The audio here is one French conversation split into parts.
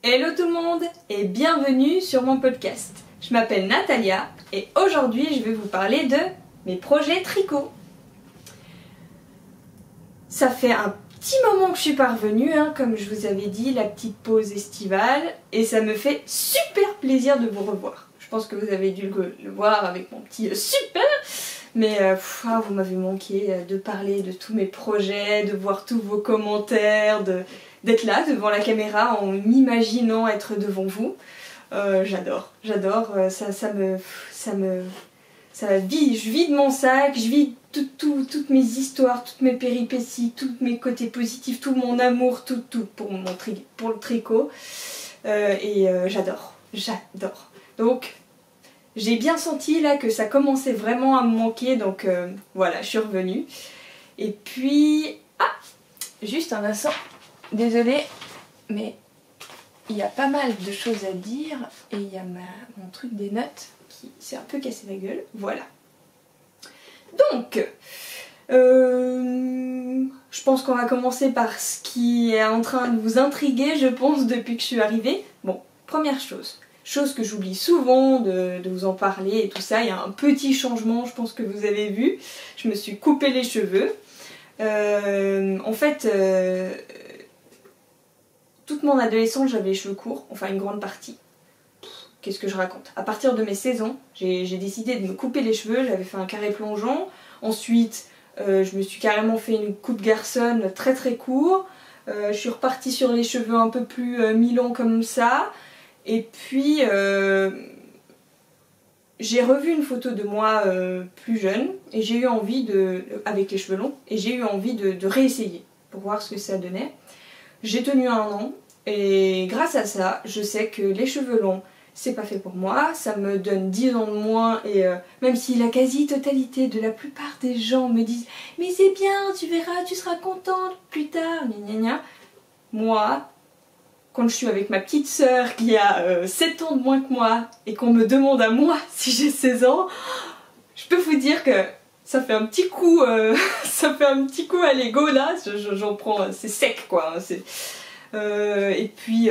Hello tout le monde et bienvenue sur mon podcast. Je m'appelle Natalia et aujourd'hui je vais vous parler de mes projets tricot. Ça fait un petit moment que je suis pas revenue, comme je vous avais dit, la petite pause estivale, et ça me fait super plaisir de vous revoir. Je pense que vous avez dû le voir avec mon petit super, mais vous m'avez manqué de parler de tous mes projets, de voir tous vos commentaires, d'être là devant la caméra en m'imaginant être devant vous. J'adore, je vide mon sac, je vide toutes mes histoires, toutes mes péripéties, tous mes côtés positifs, tout mon amour, tout pour le tricot. J'adore. Donc j'ai bien senti là que ça commençait vraiment à me manquer, donc voilà, je suis revenue. Et puis, juste un instant, désolée, mais il y a pas mal de choses à dire et il y a mon truc des notes qui s'est un peu cassé la gueule, voilà. Donc, je pense qu'on va commencer par ce qui est en train de vous intriguer, je pense, depuis que je suis arrivée. Bon, première chose que j'oublie souvent de vous en parler et tout ça, il y a un petit changement, je pense que vous avez vu. Je me suis coupé les cheveux. En fait, toute mon adolescence, j'avais les cheveux courts, enfin une grande partie. Qu'est-ce que je raconte? À partir de mes 16 ans, j'ai décidé de me couper les cheveux, j'avais fait un carré plongeant. Ensuite, je me suis carrément fait une coupe garçonne très très court. Je suis repartie sur les cheveux un peu plus mi-longs comme ça. Et puis, j'ai revu une photo de moi plus jeune et j'ai eu envie avec les cheveux longs, et j'ai eu envie de réessayer pour voir ce que ça donnait. J'ai tenu 1 an et grâce à ça, je sais que les cheveux longs, c'est pas fait pour moi, ça me donne 10 ans de moins, et même si la quasi-totalité de la plupart des gens me disent « Mais c'est bien, tu verras, tu seras contente plus tard, gna gna gna », moi, quand je suis avec ma petite sœur qui a 7 ans de moins que moi et qu'on me demande à moi si j'ai 16 ans, je peux vous dire que ça fait un petit coup, à l'ego là, j'en prends, c'est sec quoi. Et puis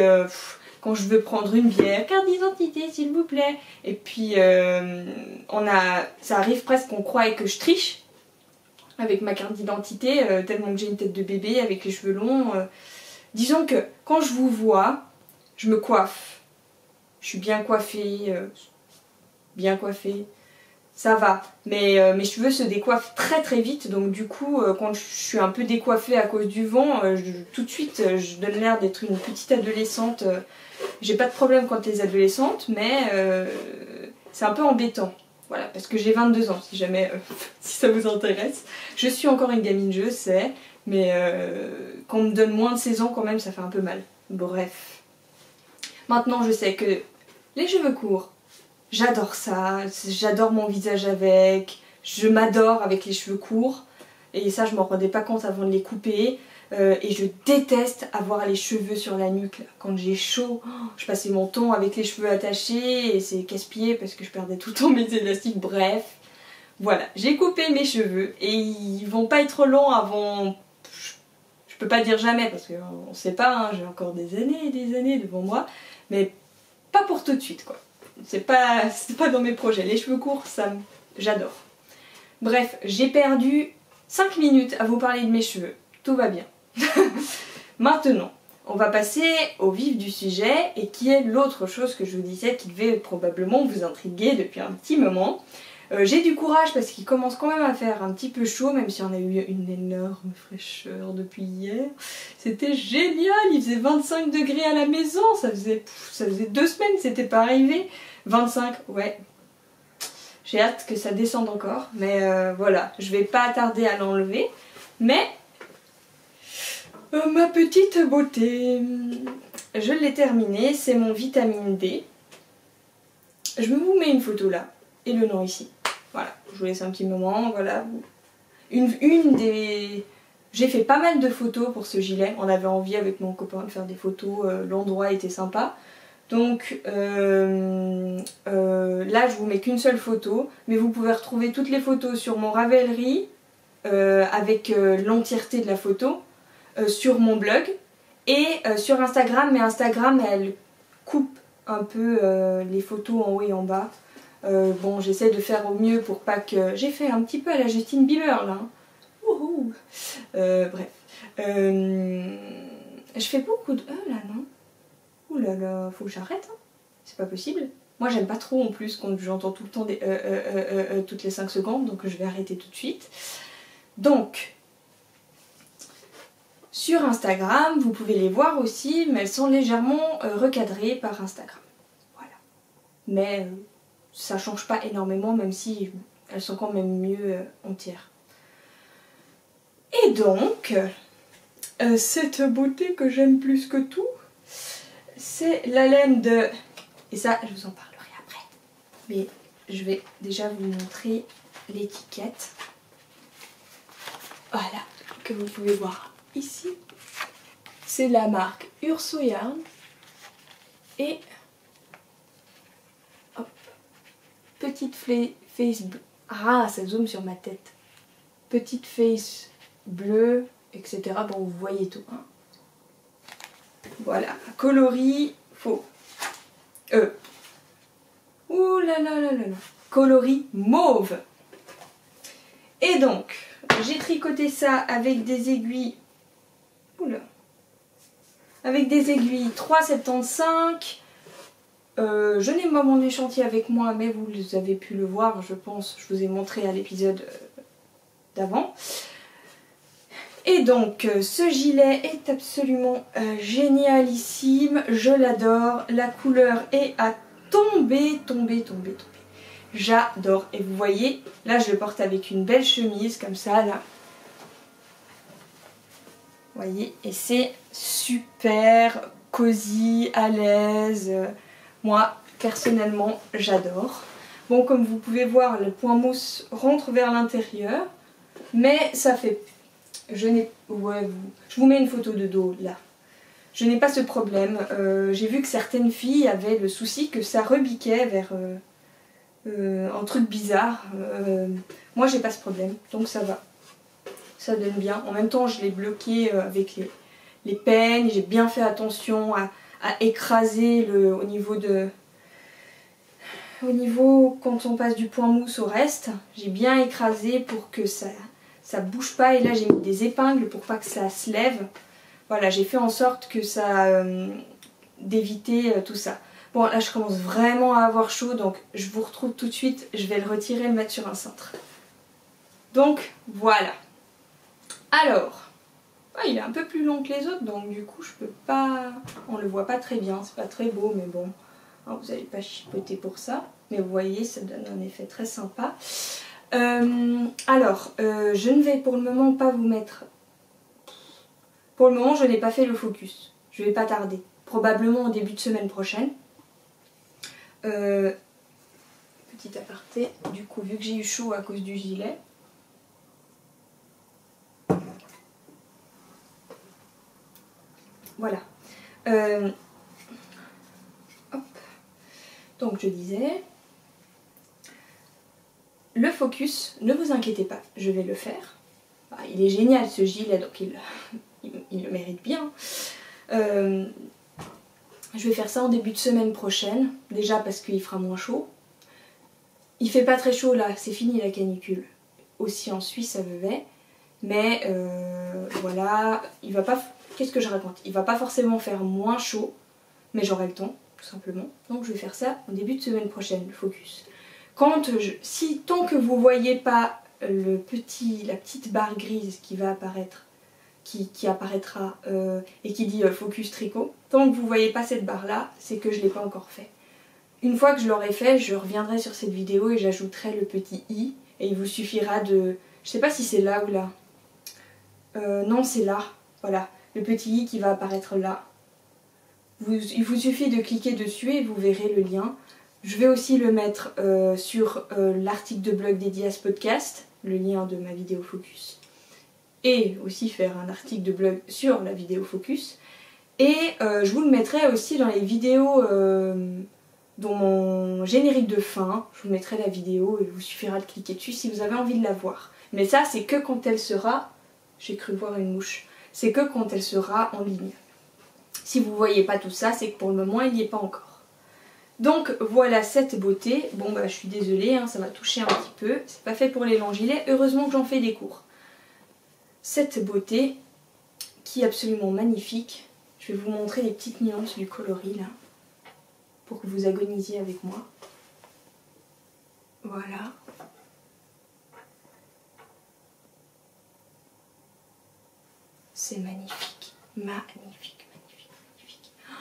quand je veux prendre une bière, carte d'identité s'il vous plaît. Et puis ça arrive presque qu'on croie que je triche avec ma carte d'identité, tellement que j'ai une tête de bébé avec les cheveux longs. Disons que quand je vous vois, je me coiffe. Je suis bien coiffée, ça va. Mais mes cheveux se décoiffent très très vite, donc du coup, quand je suis un peu décoiffée à cause du vent, tout de suite, je donne l'air d'être une petite adolescente. J'ai pas de problème quand les adolescentes, mais c'est un peu embêtant. Voilà, parce que j'ai 22 ans, si jamais, si ça vous intéresse. Je suis encore une gamine, je sais. Mais quand on me donne moins de 16 ans, quand même, ça fait un peu mal. Bref. Maintenant, je sais que les cheveux courts, j'adore ça. J'adore mon visage avec. Je m'adore avec les cheveux courts. Et ça, je m'en rendais pas compte avant de les couper. Et je déteste avoir les cheveux sur la nuque. Là. Quand j'ai chaud, je passais mon temps avec les cheveux attachés. Et c'est casse-pied parce que je perdais tout le temps mes élastiques. Bref. Voilà, j'ai coupé mes cheveux. Et ils vont pas être longs avant... Je peux pas dire jamais parce qu'on sait pas, j'ai encore des années et des années devant moi, mais pas pour tout de suite quoi. C'est pas dans mes projets. Les cheveux courts, j'adore. Bref, j'ai perdu 5 minutes à vous parler de mes cheveux. Tout va bien. Maintenant, on va passer au vif du sujet, et qui est l'autre chose que je vous disais qui devait probablement vous intriguer depuis un petit moment. J'ai du courage parce qu'il commence quand même à faire un petit peu chaud, même si on a eu une énorme fraîcheur depuis hier. C'était génial, il faisait 25 degrés à la maison, ça faisait 2 semaines, c'était pas arrivé. 25, ouais. J'ai hâte que ça descende encore, mais voilà, je vais pas tarder à l'enlever. Mais, ma petite beauté, je l'ai terminé, c'est mon vitamine D. Je vous mets une photo là, et le nom ici. Voilà, je vous laisse un petit moment, voilà. J'ai fait pas mal de photos pour ce gilet, on avait envie avec mon copain de faire des photos, l'endroit était sympa. Donc là je vous mets qu'une seule photo, mais vous pouvez retrouver toutes les photos sur mon Ravelry, avec l'entièreté de la photo, sur mon blog, Et sur Instagram, mais Instagram elle coupe un peu les photos en haut et en bas. Bon, j'essaie de faire au mieux pour pas que... J'ai fait un petit peu à la Justin Bieber là. Wouhou. Bref. Je fais beaucoup de... Oh là non. Ouh là là, faut que j'arrête. Hein. C'est pas possible. Moi j'aime pas trop en plus quand j'entends tout le temps des toutes les 5 secondes, donc je vais arrêter tout de suite. Donc, sur Instagram, vous pouvez les voir aussi, mais elles sont légèrement recadrées par Instagram. Voilà. Mais ça change pas énormément, même si elles sont quand même mieux entières. Et donc, cette beauté que j'aime plus que tout, c'est la laine de... Et ça, je vous en parlerai après. Mais je vais déjà vous montrer l'étiquette. Voilà, que vous pouvez voir ici. C'est la marque Urso Yarn. Et... Hop. Petite face... Ah, ça zoome sur ma tête. Petite face bleue, etc. Bon, vous voyez tout. Hein. Voilà, coloris faux. Ouh là là là là là. Coloris mauve. Et donc, j'ai tricoté ça avec des aiguilles. Oula. Avec des aiguilles 3,75. Je n'ai pas mon échantillon avec moi, mais vous avez pu le voir, je pense. Je vous ai montré à l'épisode d'avant. Et donc, ce gilet est absolument génialissime. Je l'adore. La couleur est à tomber. J'adore. Et vous voyez, là je le porte avec une belle chemise comme ça, là. Vous voyez, et c'est super cosy, à l'aise. Moi, personnellement, j'adore. Bon, comme vous pouvez voir, le point mousse rentre vers l'intérieur, mais ça fait... Je vous mets une photo de dos, là. Je n'ai pas ce problème. J'ai vu que certaines filles avaient le souci que ça rebiquait vers un truc bizarre. Moi, j'ai pas ce problème, donc ça va. Ça donne bien. En même temps, je l'ai bloqué avec les peignes. J'ai bien fait attention à écraser au niveau quand on passe du point mousse au reste. J'ai bien écrasé pour que ça bouge pas. Et là, j'ai mis des épingles pour pas que ça se lève. Voilà, j'ai fait en sorte que ça... d'éviter tout ça. Bon, là, je commence vraiment à avoir chaud, donc je vous retrouve tout de suite. Je vais le retirer et le mettre sur un cintre. Donc, voilà. Alors, il est un peu plus long que les autres, donc du coup, je peux pas... On le voit pas très bien, c'est pas très beau, mais bon. Alors, vous n'allez pas chipoter pour ça. Mais vous voyez, ça donne un effet très sympa. Alors, je ne vais pour le moment pas vous mettre... Pour le moment, je n'ai pas fait le focus. Je vais pas tarder. Probablement au début de semaine prochaine. Petit aparté, du coup, vu que j'ai eu chaud à cause du gilet. Voilà. Hop. Donc, je disais... Le focus, ne vous inquiétez pas, je vais le faire. Il est génial ce gilet, donc il le mérite bien. Je vais faire ça en début de semaine prochaine, déjà parce qu'il fera moins chaud. Il fait pas très chaud là, c'est fini la canicule. Aussi en Suisse à Vevey, mais voilà, il va pas... Qu'est-ce que je raconte? Il va pas forcément faire moins chaud, mais j'aurai le temps, tout simplement. Donc je vais faire ça en début de semaine prochaine, le focus. Tant que vous voyez pas la petite barre grise qui va apparaître, qui apparaîtra et qui dit focus tricot, tant que vous voyez pas cette barre là, c'est que je l'ai pas encore fait. Une fois que je l'aurai fait, je reviendrai sur cette vidéo et j'ajouterai le petit i et il vous suffira de... Je sais pas si c'est là ou là. Non, c'est là. Voilà, le petit i qui va apparaître là. Il vous suffit de cliquer dessus et vous verrez le lien. Je vais aussi le mettre sur l'article de blog dédié à ce podcast, le lien de ma vidéo focus. Et aussi faire un article de blog sur la vidéo focus. Et je vous le mettrai aussi dans les vidéos, dans mon générique de fin. Je vous mettrai la vidéo et il vous suffira de cliquer dessus si vous avez envie de la voir. Mais ça, c'est que quand elle sera... J'ai cru voir une mouche. C'est que quand elle sera en ligne. Si vous voyez pas tout ça, c'est que pour le moment il n'y est pas encore. Donc voilà cette beauté. Bon bah je suis désolée, hein, ça m'a touché un petit peu. C'est pas fait pour les longs gilets, heureusement que j'en fais des courts. Cette beauté qui est absolument magnifique. Je vais vous montrer les petites nuances du coloris là, pour que vous agonisiez avec moi. Voilà. C'est magnifique, magnifique, magnifique, magnifique. Oh,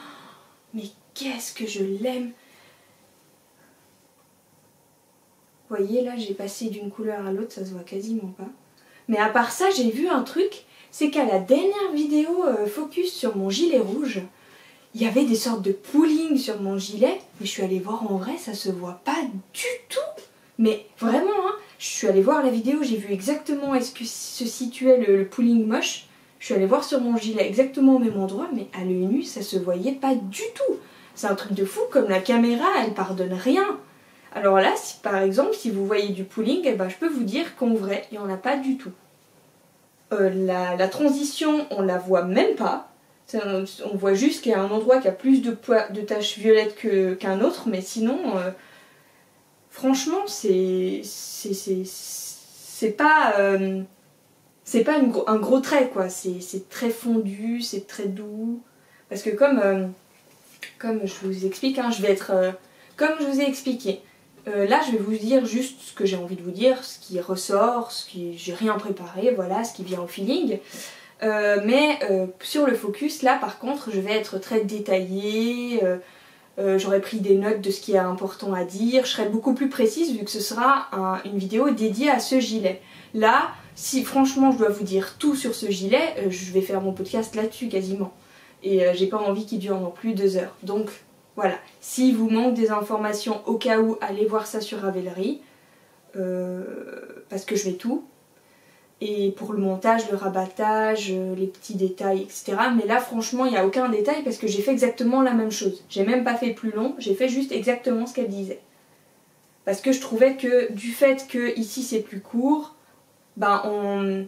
mais qu'est-ce que je l'aime! Vous voyez là, j'ai passé d'une couleur à l'autre, ça se voit quasiment pas. Mais à part ça, j'ai vu un truc, c'est qu'à la dernière vidéo focus sur mon gilet rouge, il y avait des sortes de pooling sur mon gilet, mais je suis allée voir en vrai, ça se voit pas du tout. Mais vraiment, hein, je suis allée voir la vidéo, j'ai vu exactement où est-ce que se situait le pooling moche. Je suis allée voir sur mon gilet exactement au même endroit, mais à l'œil nu, ça se voyait pas du tout. C'est un truc de fou, comme la caméra, elle pardonne rien. Alors là, si, par exemple, si vous voyez du pooling, eh ben, je peux vous dire qu'en vrai, il n'y en a pas du tout. La transition, on la voit même pas. On voit juste qu'il y a un endroit qui a plus de taches violettes qu'un autre, mais sinon, franchement, c'est pas... c'est pas un gros trait quoi, c'est très fondu, c'est très doux. Parce que comme je vous explique, hein, je vais être comme je vous ai expliqué. Là je vais vous dire juste ce que j'ai envie de vous dire, ce qui ressort, j'ai rien préparé, voilà, ce qui vient au feeling. Mais sur le focus, là par contre, je vais être très détaillée. J'aurais pris des notes de ce qui est important à dire. Je serai beaucoup plus précise vu que ce sera une vidéo dédiée à ce gilet. Là, si franchement je dois vous dire tout sur ce gilet, je vais faire mon podcast là-dessus quasiment. Et j'ai pas envie qu'il dure non plus 2 heures. Donc voilà, s'il vous manque des informations au cas où, allez voir ça sur Ravelry. Parce que je vais tout. Et pour le montage, le rabattage, les petits détails, etc. Mais là franchement il n'y a aucun détail parce que j'ai fait exactement la même chose. J'ai même pas fait plus long, j'ai fait juste exactement ce qu'elle disait. Parce que je trouvais que du fait que ici c'est plus court, ben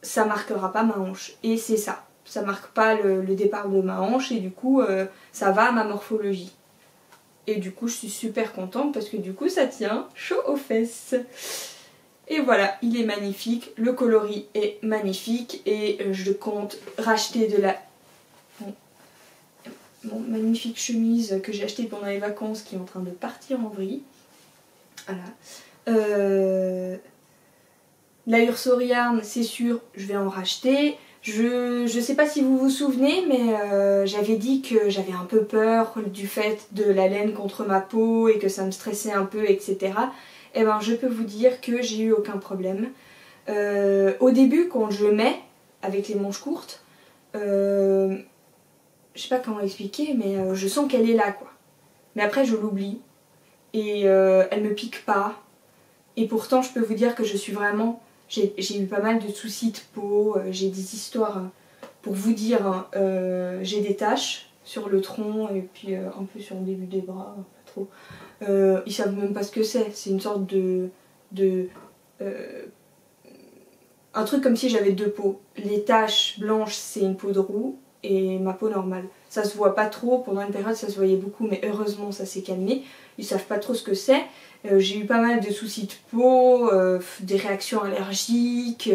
ça marquera pas ma hanche. Et c'est ça. Ça marque pas le départ de ma hanche et du coup ça va à ma morphologie. Et du coup je suis super contente parce que du coup ça tient chaud aux fesses. Et voilà, il est magnifique, le coloris est magnifique et je compte racheter de la magnifique chemise que j'ai achetée pendant les vacances qui est en train de partir en vrille. Voilà. La Urso Yarn, c'est sûr, je vais en racheter. Je sais pas si vous vous souvenez, mais j'avais dit que j'avais un peu peur du fait de la laine contre ma peau et que ça me stressait un peu, etc. Eh ben, je peux vous dire que j'ai eu aucun problème. Au début, quand je mets avec les manches courtes, je sais pas comment expliquer, mais je sens qu'elle est là, quoi. Mais après, je l'oublie et elle me pique pas. Et pourtant, je peux vous dire que je suis vraiment... J'ai eu pas mal de soucis de peau, j'ai des histoires, pour vous dire, hein, j'ai des taches sur le tronc et puis un peu sur le début des bras, pas trop. Ils savent même pas ce que c'est une sorte un truc comme si j'avais 2 peaux. Les taches blanches c'est une peau de roue et ma peau normale. Ça se voit pas trop, pendant une période ça se voyait beaucoup mais heureusement ça s'est calmé. Ils savent pas trop ce que c'est. J'ai eu pas mal de soucis de peau, des réactions allergiques,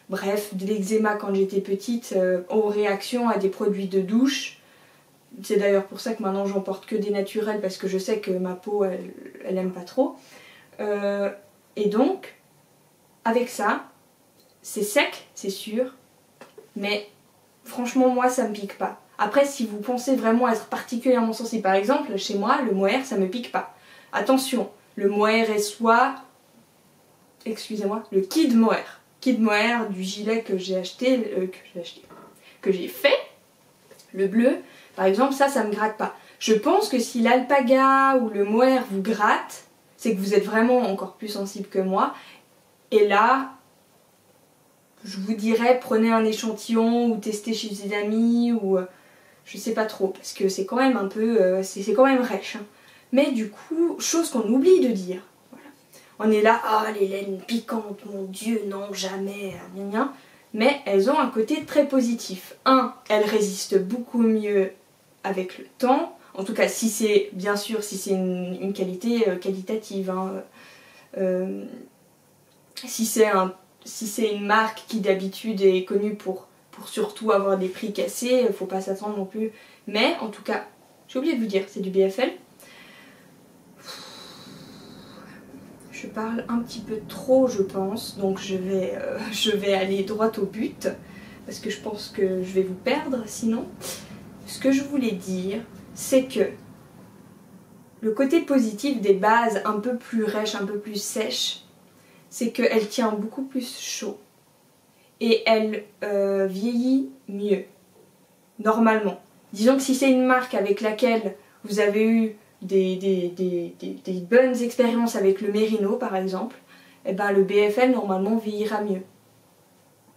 bref, de l'eczéma quand j'étais petite, aux réactions à des produits de douche. C'est d'ailleurs pour ça que maintenant j'en porte que des naturels parce que je sais que ma peau elle aime pas trop. Et donc, avec ça, c'est sec, c'est sûr, mais franchement moi ça me pique pas. Après si vous pensez vraiment être particulièrement sensible, par exemple chez moi le mohair ça me pique pas. Attention, le mohair est soit, excusez-moi, le kid mohair. Kid mohair du gilet que j'ai acheté, que j'ai fait, le bleu, par exemple ça me gratte pas. Je pense que si l'alpaga ou le mohair vous gratte, c'est que vous êtes vraiment encore plus sensible que moi. Et là, je vous dirais prenez un échantillon ou testez chez des amis ou je sais pas trop parce que c'est quand même un peu, c'est quand même rêche. Hein. Mais du coup, chose qu'on oublie de dire. Voilà. On est là, ah les laines piquantes, mon dieu, non jamais, gna gna. mais elles ont un côté très positif. Elles résistent beaucoup mieux avec le temps, en tout cas si c'est, bien sûr, si c'est une qualité qualitative. Hein. Si c'est une marque qui d'habitude est connue pour surtout avoir des prix cassés, il ne faut pas s'attendre non plus. Mais en tout cas, j'ai oublié de vous dire, c'est du BFL. Je parle un petit peu trop, je pense, donc je vais aller droit au but, parce que je pense que je vais vous perdre sinon. Ce que je voulais dire, c'est que le côté positif des bases un peu plus rêches, un peu plus sèches, c'est qu'elle tient beaucoup plus chaud et elle vieillit mieux, normalement. Disons que si c'est une marque avec laquelle vous avez eu des bonnes expériences avec le Merino par exemple, et ben le BFL normalement vieillira mieux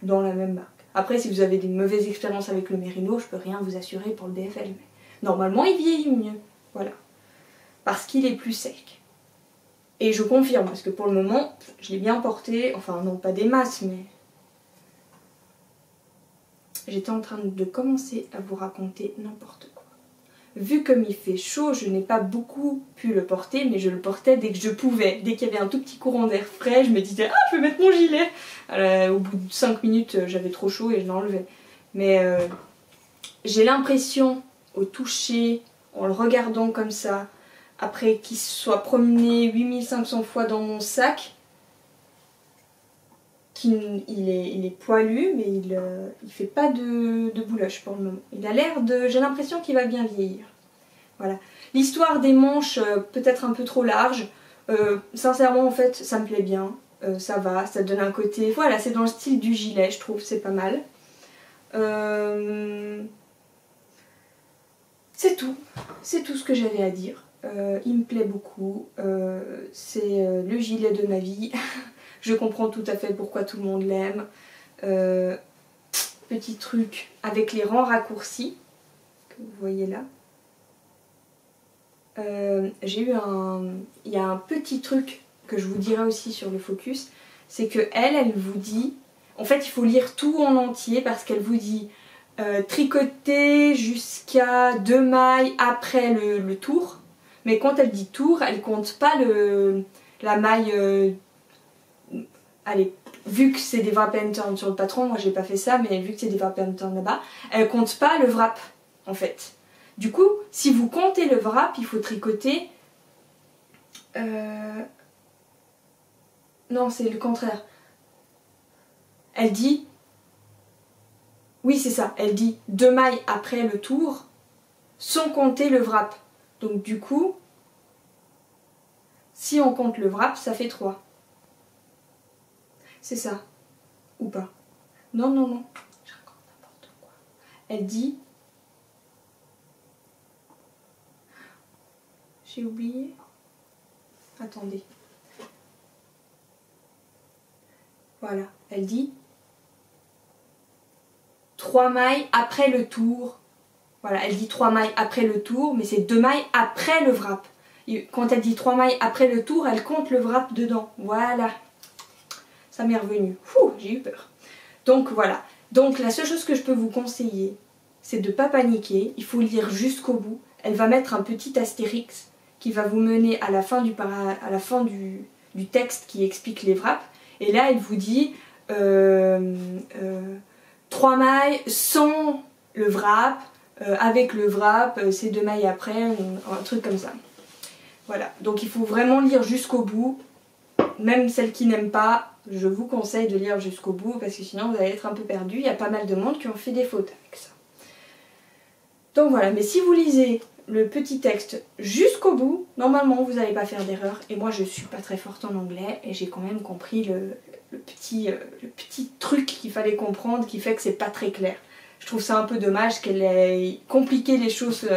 dans la même marque. Après si vous avez des mauvaises expériences avec le Merino, je peux rien vous assurer pour le BFL, mais normalement il vieillit mieux, voilà, parce qu'il est plus sec. Et je confirme, parce que pour le moment, je l'ai bien porté, enfin non pas des masses, mais j'étais en train de commencer à vous raconter n'importe quoi. Vu comme il fait chaud, je n'ai pas beaucoup pu le porter, mais je le portais dès que je pouvais. Dès qu'il y avait un tout petit courant d'air frais, je me disais « Ah, je vais mettre mon gilet !» Au bout de 5 minutes, j'avais trop chaud et je l'enlevais. Mais j'ai l'impression, au toucher, en le regardant comme ça, après qu'il soit promené 8500 fois dans mon sac, il est poilu, mais il fait pas de bouloche pour le moment. Il a l'air de... J'ai l'impression qu'il va bien vieillir. Voilà. L'histoire des manches, peut-être un peu trop large. Sincèrement, en fait, ça me plaît bien. Ça va, ça donne un côté... Voilà, c'est dans le style du gilet, je trouve, c'est pas mal. C'est tout. C'est tout ce que j'avais à dire. Il me plaît beaucoup. C'est le gilet de ma vie. Je comprends tout à fait pourquoi tout le monde l'aime. Petit truc avec les rangs raccourcis, que vous voyez là. Il y a un petit truc que je vous dirai aussi sur le focus, c'est que elle vous dit, en fait il faut lire tout en entier parce qu'elle vous dit tricoter jusqu'à 2 mailles après le tour, mais quand elle dit tour, elle compte pas la maille, allez, vu que c'est des wrap and turn sur le patron, moi j'ai pas fait ça, mais vu que c'est des wrap and turn là-bas, elle compte pas le wrap en fait. Du coup, si vous comptez le wrap, il faut tricoter... Non, c'est le contraire. Elle dit... Oui, c'est ça. Elle dit 2 mailles après le tour, sans compter le wrap. Donc du coup, si on compte le wrap, ça fait 3. C'est ça. Ou pas? Non, non, non. Je raconte n'importe quoi. Elle dit... J'ai oublié. Attendez. Voilà, elle dit 3 mailles après le tour. Voilà, elle dit 3 mailles après le tour, mais c'est 2 mailles après le wrap. Et quand elle dit 3 mailles après le tour, elle compte le wrap dedans. Voilà. Ça m'est revenu. Ouh, j'ai eu peur. Donc voilà. Donc la seule chose que je peux vous conseiller, c'est de ne pas paniquer. Il faut lire jusqu'au bout. Elle va mettre un petit astérix qui va vous mener à la fin du texte qui explique les wraps. Et là, elle vous dit 3 mailles sans le wrap, avec le wrap, c'est 2 mailles après, un truc comme ça. Voilà, donc il faut vraiment lire jusqu'au bout. Même celles qui n'aiment pas, je vous conseille de lire jusqu'au bout parce que sinon vous allez être un peu perdu. Il y a pas mal de monde qui ont fait des fautes avec ça. Donc voilà, mais si vous lisez le petit texte jusqu'au bout, normalement vous n'allez pas faire d'erreur. Et moi je suis pas très forte en anglais et j'ai quand même compris le petit truc qu'il fallait comprendre qui fait que c'est pas très clair. Je trouve ça un peu dommage qu'elle ait compliqué les choses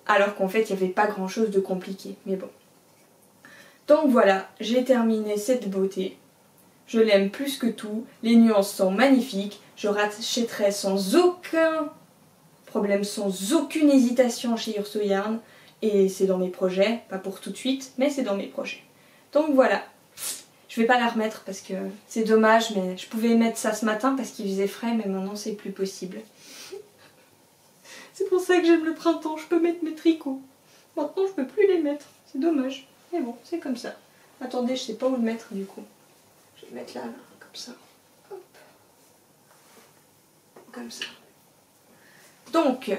alors qu'en fait il n'y avait pas grand chose de compliqué. Mais bon. Donc voilà, j'ai terminé cette beauté. Je l'aime plus que tout. Les nuances sont magnifiques. Je rachèterai sans aucun problème, sans aucune hésitation chez Urso Yarn. Et c'est dans mes projets, pas pour tout de suite, mais c'est dans mes projets. Donc voilà, Je vais pas la remettre parce que c'est dommage, mais je pouvais mettre ça ce matin parce qu'il faisait frais, mais maintenant c'est plus possible. C'est pour ça que j'aime le printemps, je peux mettre mes tricots. Maintenant je peux plus les mettre, c'est dommage. Mais bon, c'est comme ça. Attendez, je sais pas où le mettre du coup. Je vais le mettre là, comme ça. Hop. Comme ça. Donc,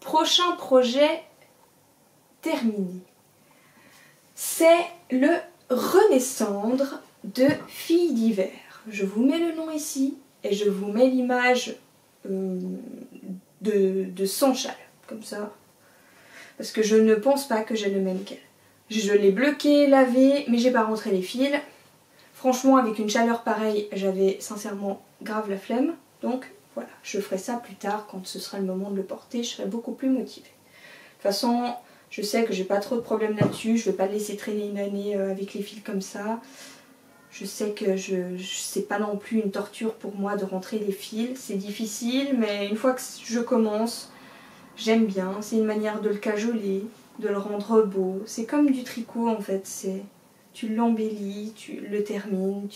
prochain projet terminé. C'est le Renaissandre de Filles d'hiver. Je vous mets le nom ici et je vous mets l'image de son châle, comme ça. Parce que je ne pense pas que j'ai le même qu'elle. Je l'ai bloqué, lavé, mais j'ai pas rentré les fils. Franchement, avec une chaleur pareille, j'avais sincèrement grave la flemme. Donc voilà, je ferai ça plus tard quand ce sera le moment de le porter. Je serai beaucoup plus motivée. De toute façon, je sais que j'ai pas trop de problèmes là-dessus. Je vais pas le laisser traîner une année avec les fils comme ça. Je sais que c'est pas non plus une torture pour moi de rentrer les fils. C'est difficile, mais une fois que je commence, j'aime bien. C'est une manière de le cajoler, de le rendre beau. C'est comme du tricot en fait. Tu l'embellis, tu le termines,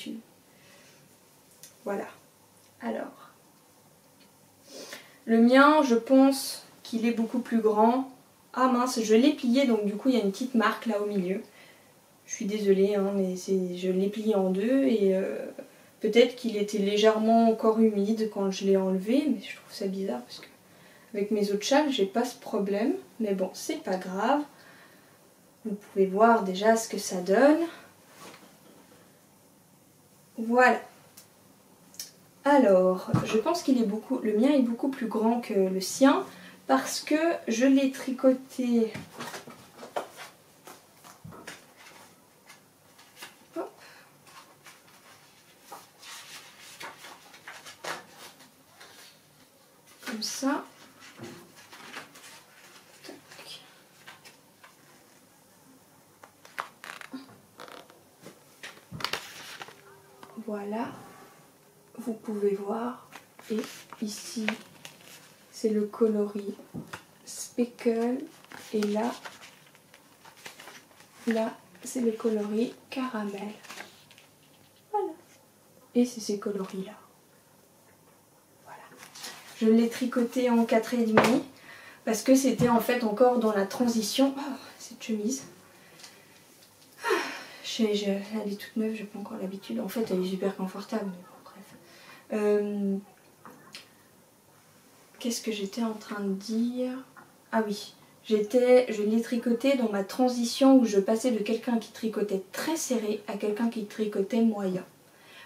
Voilà. Alors. Le mien, je pense qu'il est beaucoup plus grand. Ah mince, je l'ai plié, donc du coup il y a une petite marque là au milieu. Je suis désolée, hein, mais je l'ai plié en deux et peut-être qu'il était légèrement encore humide quand je l'ai enlevé, mais je trouve ça bizarre parce que avec mes autres châles, j'ai pas ce problème. Mais bon, c'est pas grave. Vous pouvez voir déjà ce que ça donne. Voilà. Alors, je pense qu'il est le mien est beaucoup plus grand que le sien parce que je l'ai tricoté. Hop. Comme ça. Tac. Voilà. Vous pouvez voir, et ici c'est le coloris speckle et là c'est le coloris caramel. Voilà. Et c'est ces coloris là. Voilà. Je l'ai tricoté en 4,5 parce que c'était en fait encore dans la transition. Oh, cette chemise. Elle est toute neuve, j'ai pas encore l'habitude. En fait elle est super confortable. Qu'est-ce que j'étais en train de dire? Ah oui, je l'ai tricoté dans ma transition où je passais de quelqu'un qui tricotait très serré à quelqu'un qui tricotait moyen.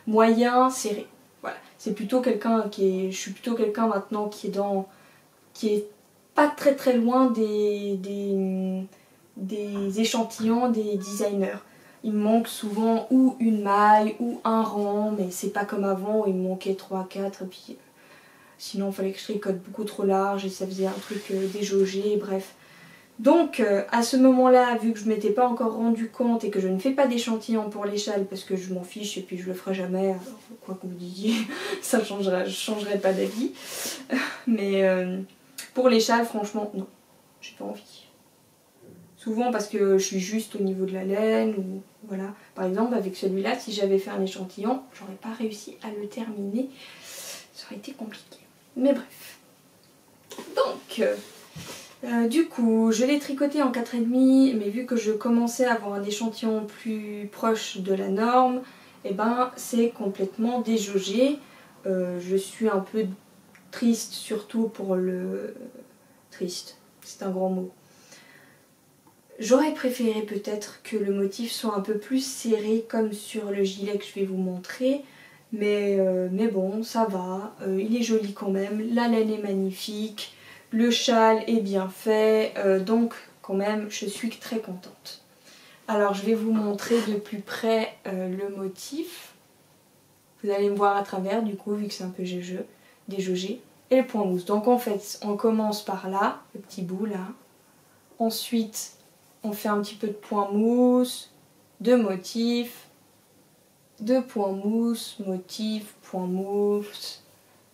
Moyen, serré. Voilà, c'est plutôt quelqu'un je suis plutôt quelqu'un maintenant qui est pas très très loin des échantillons des designers. Il me manque souvent ou une maille ou un rang, mais c'est pas comme avant où il me manquait 3, 4 et puis sinon il fallait que je tricote beaucoup trop large et ça faisait un truc déjaugé, bref. Donc à ce moment-là, vu que je m'étais pas encore rendu compte et que je ne fais pas d'échantillons pour les châles parce que je m'en fiche et puis je le ferai jamais, alors quoi que vous disiez, ça je changerai pas d'avis. Mais pour les châles, franchement, non, j'ai pas envie. Souvent parce que je suis juste au niveau de la laine ou voilà. Par exemple avec celui-là, si j'avais fait un échantillon, j'aurais pas réussi à le terminer. Ça aurait été compliqué. Mais bref. Donc, du coup, je l'ai tricoté en 4,5, mais vu que je commençais à avoir un échantillon plus proche de la norme, et ben c'est complètement déjaugé. Je suis un peu triste, surtout pour le... Triste, c'est un grand mot. J'aurais préféré peut-être que le motif soit un peu plus serré comme sur le gilet que je vais vous montrer. Mais bon, ça va, il est joli quand même, la laine est magnifique, le châle est bien fait, donc quand même je suis très contente. Alors je vais vous montrer de plus près le motif. Vous allez me voir à travers du coup vu que c'est un peu déjaugé. Et le point mousse. Donc en fait on commence par là, le petit bout là. Ensuite on fait un petit peu de point mousse, de motif, de point mousse, motif, point mousse,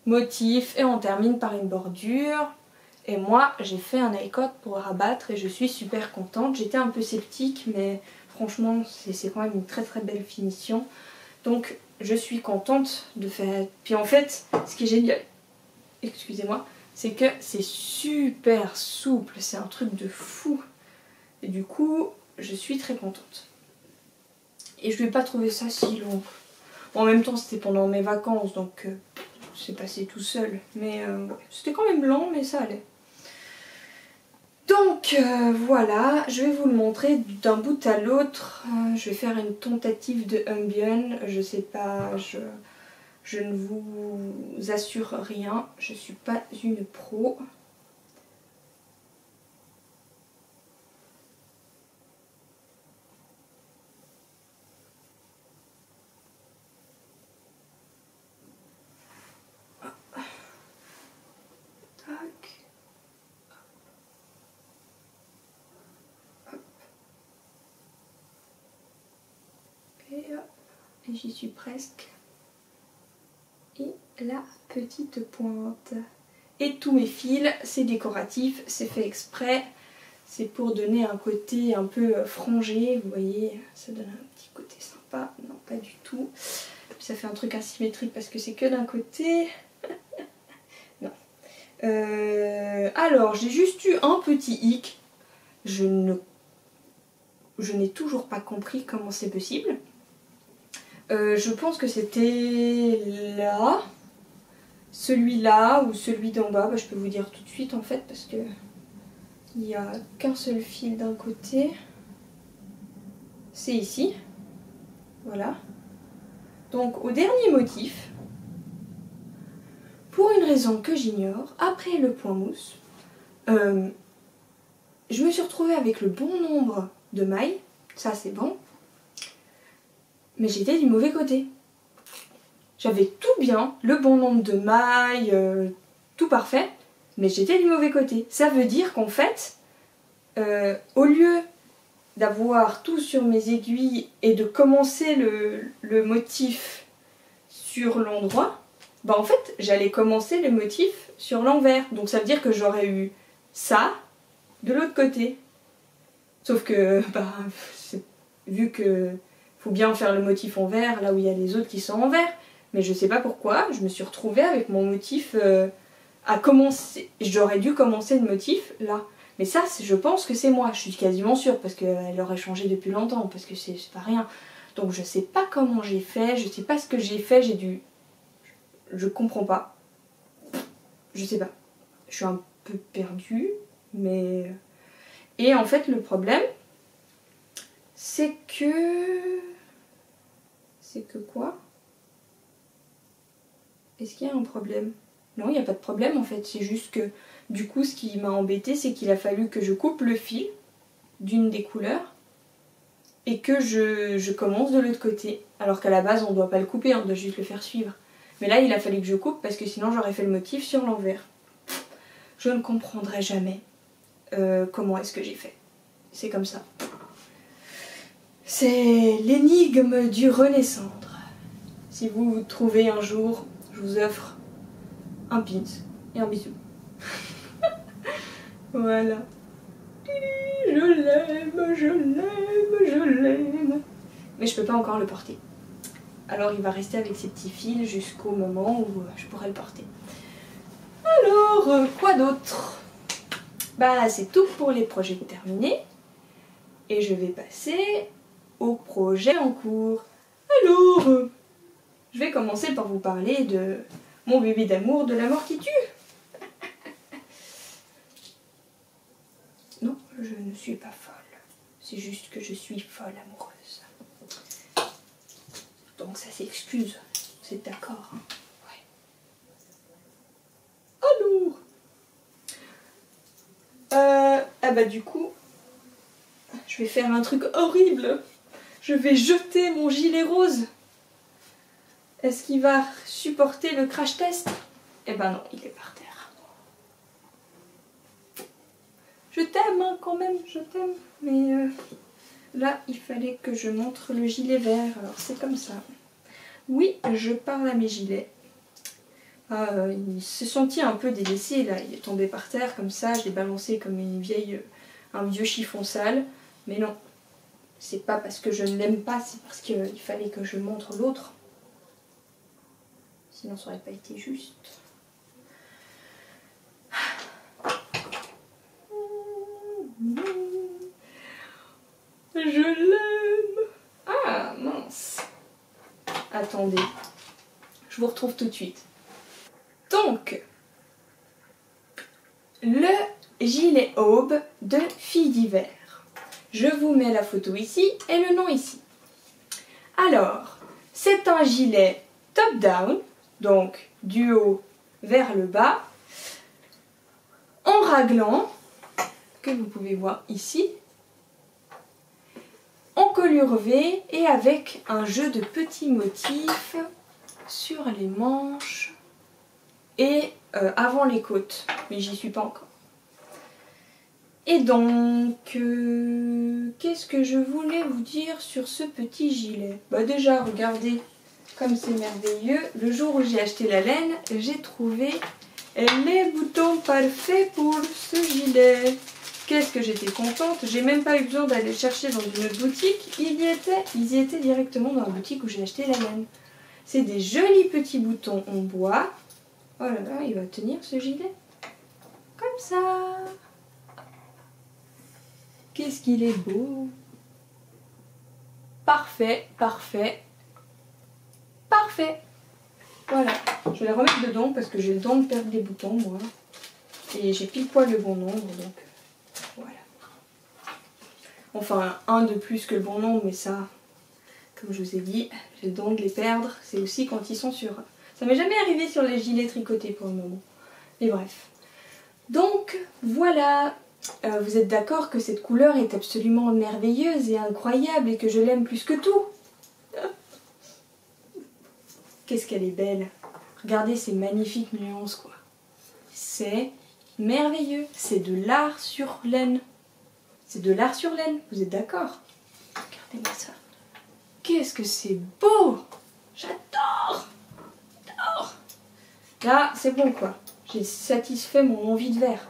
motif et on termine par une bordure. Et moi, j'ai fait un nail cut pour rabattre et je suis super contente. J'étais un peu sceptique, mais franchement, c'est quand même une très très belle finition. Donc, je suis contente de faire... Puis en fait, ce qui est génial, excusez-moi, c'est que c'est super souple. C'est un truc de fou. Et du coup, je suis très contente. Et je ne vais pas trouver ça si long. En même temps, c'était pendant mes vacances, donc c'est passé tout seul. Mais ouais, c'était quand même lent, mais ça allait. Donc voilà, je vais vous le montrer d'un bout à l'autre. Je vais faire une tentative de ambient. Je sais pas, je ne vous assure rien. Je suis pas une pro. Et j'y suis presque. Et la petite pointe. Et tous mes fils, c'est décoratif, c'est fait exprès. C'est pour donner un côté un peu frangé, vous voyez, ça donne un petit côté sympa. Non, pas du tout. Ça fait un truc asymétrique parce que c'est que d'un côté. Non. Alors, j'ai juste eu un petit hic. Je n'ai toujours pas compris comment c'est possible. Je pense que c'était là, celui-là ou celui d'en bas. Bah, je peux vous dire tout de suite en fait parce que il n'y a qu'un seul fil d'un côté. C'est ici. Voilà. Donc au dernier motif, pour une raison que j'ignore, après le point mousse, je me suis retrouvée avec le bon nombre de mailles. Ça c'est bon. Mais j'étais du mauvais côté. J'avais tout bien, le bon nombre de mailles, tout parfait, mais j'étais du mauvais côté. Ça veut dire qu'en fait, au lieu d'avoir tout sur mes aiguilles et de commencer le motif sur l'endroit, bah en fait, j'allais commencer le motif sur l'envers. Donc ça veut dire que j'aurais eu ça de l'autre côté. Sauf que, bah, vu que faut bien faire le motif en vert là où il y a les autres qui sont en vert. Mais je sais pas pourquoi, je me suis retrouvée avec mon motif à commencer. J'aurais dû commencer le motif là. Mais ça, je pense que c'est moi, je suis quasiment sûre, parce qu'elle aurait changé depuis longtemps, parce que c'est pas rien. Donc je sais pas comment j'ai fait, je sais pas ce que j'ai fait, j'ai dû... Je comprends pas. Je sais pas. Je suis un peu perdue, mais... Et en fait, le problème, c'est que... C'est que quoi ? Est-ce qu'il y a un problème? Non, il n'y a pas de problème en fait, c'est juste que du coup ce qui m'a embêté c'est qu'il a fallu que je coupe le fil d'une des couleurs et que je commence de l'autre côté. Alors qu'à la base on ne doit pas le couper, on doit juste le faire suivre. Mais là il a fallu que je coupe parce que sinon j'aurais fait le motif sur l'envers. Je ne comprendrai jamais comment est-ce que j'ai fait. C'est comme ça. C'est l'énigme du Renaissance. Si vous vous trouvez un jour, je vous offre un pins et un bisou. Voilà. Je l'aime, je l'aime, je l'aime. Mais je peux pas encore le porter. Alors il va rester avec ses petits fils jusqu'au moment où je pourrai le porter. Alors, quoi d'autre? Bah c'est tout pour les projets terminés. Et je vais passer au projet en cours. Alors, je vais commencer par vous parler de mon bébé d'amour de la mort qui tue. Non, je ne suis pas folle. C'est juste que je suis folle amoureuse. Donc ça s'excuse. C'est d'accord. Hein? Ouais. Alors, ah bah du coup, je vais faire un truc horrible. Je vais jeter mon gilet rose. Est-ce qu'il va supporter le crash test? Eh ben non, il est par terre. Je t'aime hein, quand même, je t'aime. Mais là, il fallait que je montre le gilet vert. Alors c'est comme ça. Oui, je parle à mes gilets. Ah, il s'est senti un peu délaissé là, il est tombé par terre comme ça, je l'ai balancé comme un vieux chiffon sale. Mais non, c'est pas parce que je ne l'aime pas, c'est parce qu'il fallait que je montre l'autre. Sinon ça aurait pas été juste. Je l'aime. Ah mince. Attendez, je vous retrouve tout de suite. Donc, le gilet aube de Filles d'hiver. Je vous mets la photo ici et le nom ici. Alors, c'est un gilet top-down, donc du haut vers le bas, en raglan, que vous pouvez voir ici, en colure V et avec un jeu de petits motifs sur les manches et avant les côtes, mais j'y suis pas encore. Et donc, qu'est-ce que je voulais vous dire sur ce petit gilet? Bah déjà, regardez comme c'est merveilleux. Le jour où j'ai acheté la laine, j'ai trouvé les boutons parfaits pour ce gilet. Qu'est-ce que j'étais contente, j'ai même pas eu besoin d'aller chercher dans une autre boutique, ils y étaient directement dans la boutique où j'ai acheté la laine. C'est des jolis petits boutons en bois. Oh là là, il va tenir ce gilet. Comme ça. Qu'est-ce qu'il est beau. Parfait, parfait, parfait. Voilà, je vais les remettre dedans parce que j'ai le don de perdre les boutons moi. Et j'ai pile poil le bon nombre donc voilà. Enfin un de plus que le bon nombre mais ça, comme je vous ai dit, j'ai le don de les perdre. C'est aussi quand ils sont sur... Ça m'est jamais arrivé sur les gilets tricotés pour le moment. Mais bref. Donc voilà. Vous êtes d'accord que cette couleur est absolument merveilleuse et incroyable et que je l'aime plus que tout. Qu'est-ce qu'elle est belle. Regardez ces magnifiques nuances quoi. C'est merveilleux. C'est de l'art sur laine. C'est de l'art sur laine. Vous êtes d'accord? Regardez-moi ça. Qu'est-ce que c'est beau. J'adore. J'adore. Là, c'est bon quoi. J'ai satisfait mon envie de vert.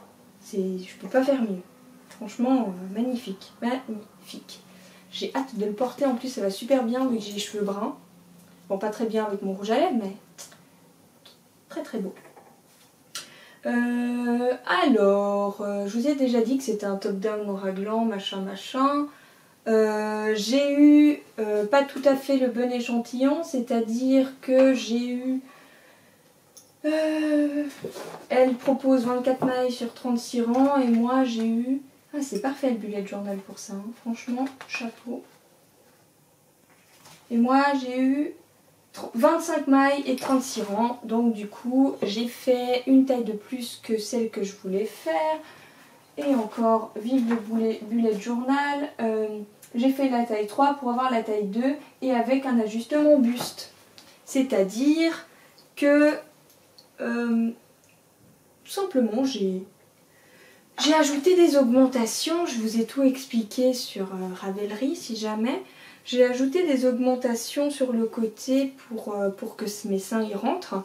Je peux pas faire mieux. Franchement, magnifique. Magnifique. J'ai hâte de le porter. En plus, ça va super bien vu que j'ai les cheveux bruns. Bon, pas très bien avec mon rouge à lèvres, mais très très beau. Alors, je vous ai déjà dit que c'était un top-down en raglan, machin, machin. J'ai eu pas tout à fait le bon échantillon, c'est-à-dire que j'ai eu... elle propose 24 mailles sur 36 rangs et moi j'ai eu... Ah c'est parfait le bullet journal pour ça, hein. Franchement, chapeau. Et moi j'ai eu 25 mailles et 36 rangs, donc du coup j'ai fait une taille de plus que celle que je voulais faire. Et encore, vive le bullet journal, j'ai fait la taille 3 pour avoir la taille 2 et avec un ajustement buste. C'est-à-dire que... tout simplement j'ai ajouté des augmentations, je vous ai tout expliqué sur Ravelry si jamais. J'ai ajouté des augmentations sur le côté pour que mes seins y rentrent.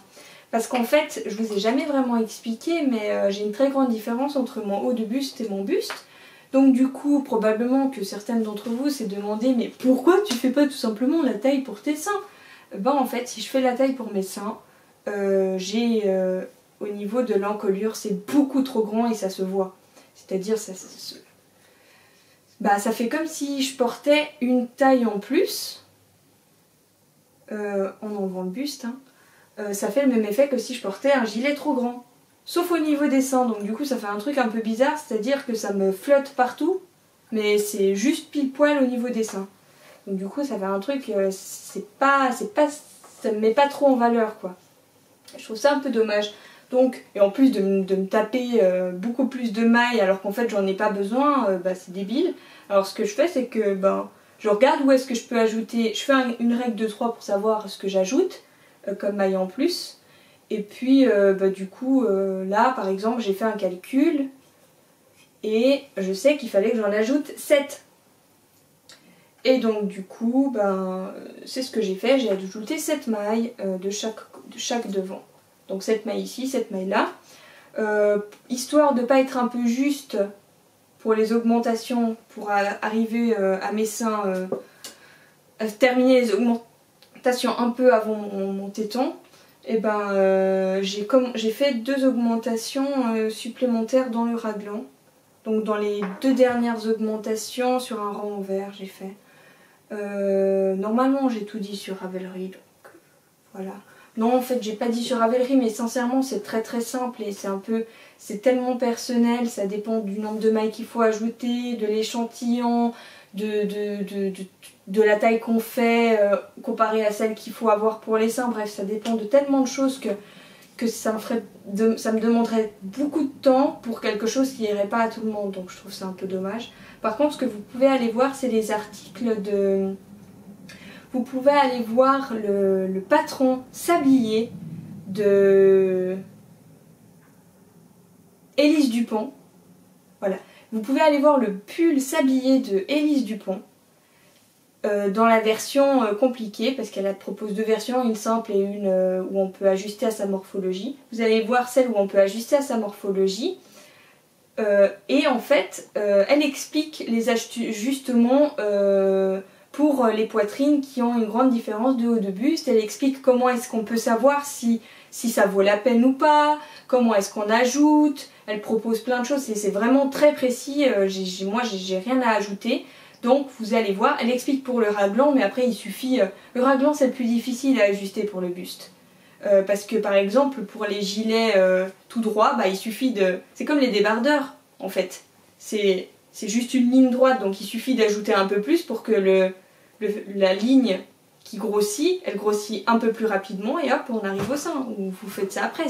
Parce qu'en fait, je vous ai jamais vraiment expliqué, mais j'ai une très grande différence entre mon haut de buste et mon buste. Donc du coup, probablement que certaines d'entre vous s'est demandé, mais pourquoi tu fais pas tout simplement la taille pour tes seins? Ben en fait, si je fais la taille pour mes seins, au niveau de l'encolure, c'est beaucoup trop grand et ça se voit. C'est-à-dire, ça fait comme si je portais une taille en plus, en enlevant le buste, hein. Ça fait le même effet que si je portais un gilet trop grand. Sauf au niveau des seins, donc du coup ça fait un truc un peu bizarre, c'est-à-dire que ça me flotte partout, mais c'est juste pile poil au niveau des seins. Donc du coup ça fait un truc, ça me met pas trop en valeur quoi. Je trouve ça un peu dommage. Donc, et en plus de me taper beaucoup plus de mailles alors qu'en fait j'en ai pas besoin, c'est débile. Alors ce que je fais c'est que je regarde où est-ce que je peux ajouter, je fais une règle de 3 pour savoir ce que j'ajoute comme maille en plus. Et puis du coup là par exemple j'ai fait un calcul et je sais qu'il fallait que j'en ajoute 7. Et donc du coup c'est ce que j'ai fait, j'ai ajouté 7 mailles de chaque devant. Donc cette maille ici, cette maille là. Histoire de ne pas être un peu juste pour les augmentations, pour arriver à mes seins, à terminer les augmentations un peu avant mon téton, et ben j'ai fait 2 augmentations supplémentaires dans le raglan. Donc dans les 2 dernières augmentations sur un rang vert j'ai fait. Normalement j'ai tout dit sur Ravelry, donc voilà. Non, en fait j'ai pas dit sur Ravelry, mais sincèrement c'est très très simple et c'est tellement personnel, ça dépend du nombre de mailles qu'il faut ajouter, de l'échantillon, de la taille qu'on fait comparée à celle qu'il faut avoir pour les seins. Bref, ça dépend de tellement de choses que ça me demanderait beaucoup de temps pour quelque chose qui irait pas à tout le monde, donc je trouve ça un peu dommage. Par contre, ce que vous pouvez aller voir, c'est les articles de... Vous pouvez aller voir le patron Sablier de Élise Dupont. Voilà. Vous pouvez aller voir le pull Sablier de Élise Dupont dans la version compliquée, parce qu'elle propose 2 versions, une simple et une où on peut ajuster à sa morphologie. Vous allez voir celle où on peut ajuster à sa morphologie. Et en fait, elle explique les ajustements pour les poitrines qui ont une grande différence de haut de buste. Elle explique comment est-ce qu'on peut savoir si ça vaut la peine ou pas, comment est-ce qu'on ajoute. Elle propose plein de choses, c'est vraiment très précis. Moi j'ai rien à ajouter. Donc vous allez voir, elle explique pour le raglan, mais après il suffit... le raglan c'est le plus difficile à ajuster pour le buste. Parce que par exemple pour les gilets tout droits, bah, il suffit de... C'est comme les débardeurs en fait. C'est juste une ligne droite, donc il suffit d'ajouter un peu plus pour que la ligne qui grossit, elle grossit un peu plus rapidement et hop on arrive au sein. Ou vous faites ça après.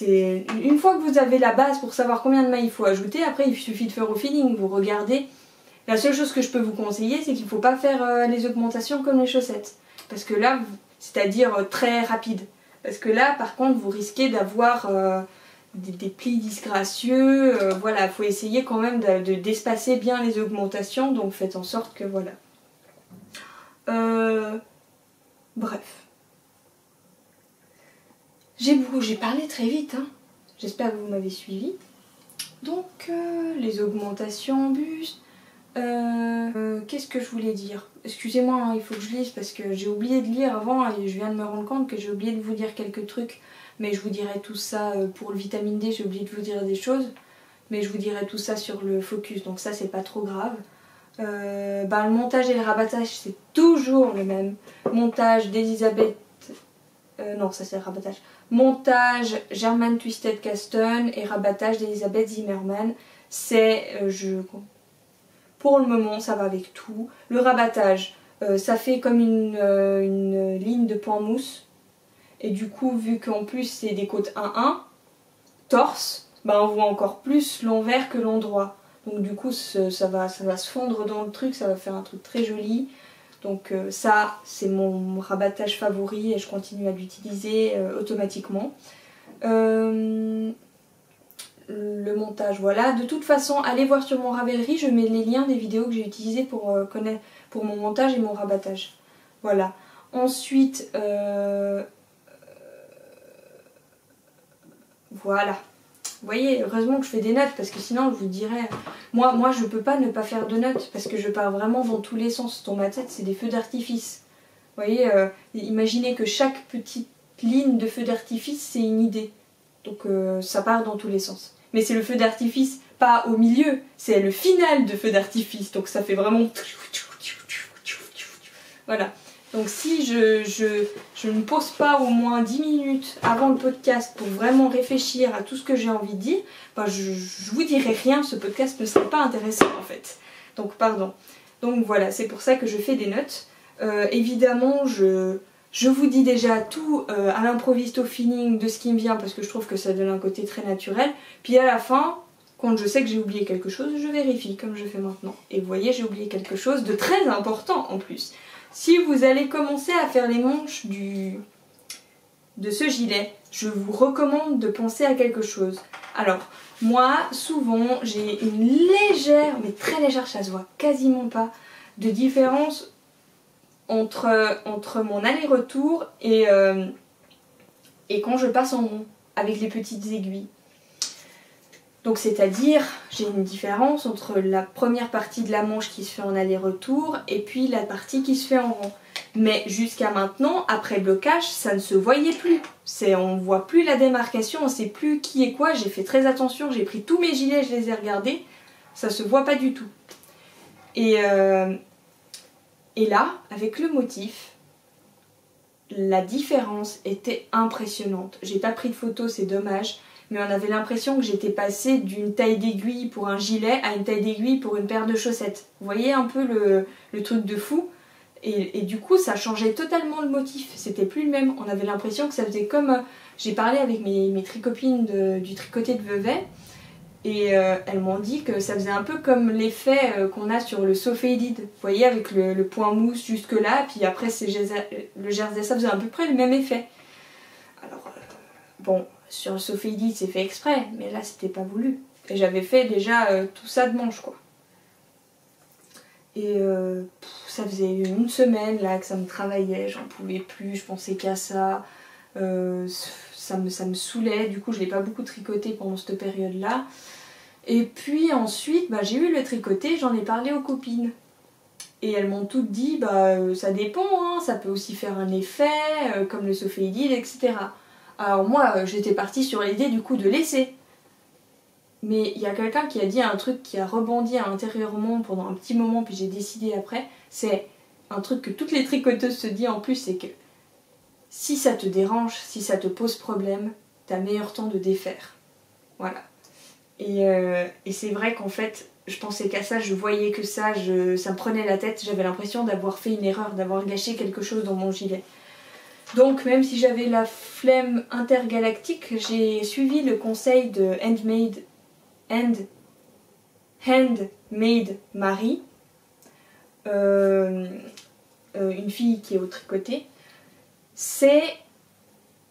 Une fois que vous avez la base pour savoir combien de mailles il faut ajouter, après il suffit de faire au feeling, vous regardez. La seule chose que je peux vous conseiller, c'est qu'il ne faut pas faire les augmentations comme les chaussettes. Parce que là, c'est-à-dire très rapide. Parce que là, par contre, vous risquez d'avoir des plis disgracieux. Voilà, il faut essayer quand même d'espacer bien les augmentations. Donc faites en sorte que voilà. Bref. J'ai parlé très vite, hein. J'espère que vous m'avez suivi. Donc, les augmentations en buste. Qu'est-ce que je voulais dire? Excusez-moi, hein, il faut que je lise parce que j'ai oublié de lire avant et je viens de me rendre compte que j'ai oublié de vous dire quelques trucs. Mais je vous dirai tout ça pour le vitamine D, j'ai oublié de vous dire des choses. Mais je vous dirai tout ça sur le focus, donc ça c'est pas trop grave. Le montage et le rabattage c'est toujours le même. Montage d'Elisabeth... non, ça c'est le rabattage. Montage German Twisted Caston et rabattage d'Elisabeth Zimmermann. C'est... Pour le moment, ça va avec tout. Le rabattage, ça fait comme une ligne de point mousse. Et du coup, vu qu'en plus c'est des côtes 1-1, torse, bah on voit encore plus l'envers que l'endroit. Donc du coup, ça va se fondre dans le truc, ça va faire un truc très joli. Donc ça, c'est mon rabattage favori et je continue à l'utiliser automatiquement. Le montage, voilà. De toute façon, allez voir sur mon Ravelry, je mets les liens des vidéos que j'ai utilisées pour mon montage et mon rabattage. Voilà. Ensuite, voilà. Vous voyez, heureusement que je fais des notes parce que sinon je vous dirais... Moi je peux pas ne pas faire de notes parce que je pars vraiment dans tous les sens. Dans ma tête, c'est des feux d'artifice. Vous voyez, imaginez que chaque petite ligne de feu d'artifice, c'est une idée. Donc ça part dans tous les sens. Mais c'est le feu d'artifice, pas au milieu, c'est le final de feu d'artifice. Donc ça fait vraiment... Voilà. Donc si je ne pose pas au moins 10 minutes avant le podcast pour vraiment réfléchir à tout ce que j'ai envie de dire, ben je vous dirai rien, ce podcast ne serait pas intéressant en fait. Donc pardon. Donc voilà, c'est pour ça que je fais des notes. Évidemment, je vous dis déjà tout à l'improviste, au feeling de ce qui me vient parce que je trouve que ça donne un côté très naturel. Puis à la fin, quand je sais que j'ai oublié quelque chose, je vérifie comme je fais maintenant. Et vous voyez, j'ai oublié quelque chose de très important en plus. Si vous allez commencer à faire les manches de ce gilet, je vous recommande de penser à quelque chose. Alors, moi, souvent, j'ai une légère, mais très légère, ça se voit quasiment pas, de différence entre mon aller-retour et et quand je passe en rond avec les petites aiguilles. Donc c'est-à-dire, j'ai une différence entre la première partie de la manche qui se fait en aller-retour et puis la partie qui se fait en rond. Mais jusqu'à maintenant, après blocage, ça ne se voyait plus. On ne voit plus la démarcation, on ne sait plus qui est quoi. J'ai fait très attention, j'ai pris tous mes gilets, je les ai regardés. Ça se voit pas du tout. Et là, avec le motif, la différence était impressionnante. J'ai pas pris de photo, c'est dommage. Mais on avait l'impression que j'étais passée d'une taille d'aiguille pour un gilet à une taille d'aiguille pour une paire de chaussettes. Vous voyez un peu le truc de fou? Et du coup, ça changeait totalement le motif. C'était plus le même. On avait l'impression que ça faisait comme... J'ai parlé avec mes tricopines du tricoté de Vevey. Et elles m'ont dit que ça faisait un peu comme l'effet qu'on a sur le So Faded. Vous voyez, avec le point mousse jusque là. Puis après, le jersey, ça faisait à peu près le même effet. Alors, bon... Sur le So Faded, c'est fait exprès, mais là c'était pas voulu. Et j'avais fait déjà tout ça de manche quoi. Et ça faisait une semaine là que ça me travaillait, j'en pouvais plus, je pensais qu'à ça. Ça me saoulait, du coup je l'ai pas beaucoup tricoté pendant cette période là. Et puis ensuite j'ai eu le tricoté, j'en ai parlé aux copines. Et elles m'ont toutes dit ça dépend, hein, ça peut aussi faire un effet, comme le So Faded, etc. Alors moi, j'étais partie sur l'idée du coup de laisser. Mais il y a quelqu'un qui a dit un truc qui a rebondi intérieurement pendant un petit moment, puis j'ai décidé après. C'est un truc que toutes les tricoteuses se disent en plus, c'est que si ça te dérange, si ça te pose problème, t'as meilleur temps de défaire. Voilà. Et c'est vrai qu'en fait, je pensais qu'à ça, je voyais que ça, ça me prenait la tête. J'avais l'impression d'avoir fait une erreur, d'avoir gâché quelque chose dans mon gilet. Donc même si j'avais la flemme intergalactique, j'ai suivi le conseil de Handmade Marie, une fille qui est au tricoté. C'est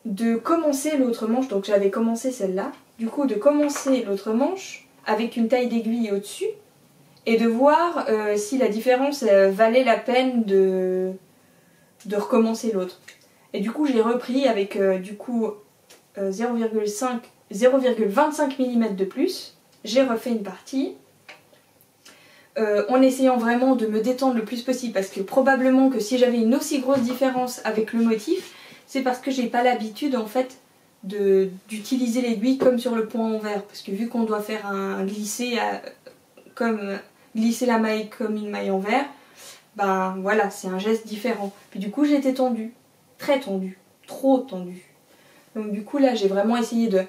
de commencer l'autre manche, donc j'avais commencé celle-là, du coup de commencer l'autre manche avec une taille d'aiguille au-dessus et de voir si la différence valait la peine de recommencer l'autre. Et du coup j'ai repris avec 0,25 mm de plus, j'ai refait une partie en essayant vraiment de me détendre le plus possible parce que probablement que si j'avais une aussi grosse différence avec le motif, c'est parce que j'ai pas l'habitude en fait d'utiliser l'aiguille comme sur le point envers, parce que vu qu'on doit faire un glisser comme glisser la maille comme une maille envers, voilà, c'est un geste différent. Puis du coup j'étais tendue. Très tendue, trop tendue. Donc du coup là j'ai vraiment essayé de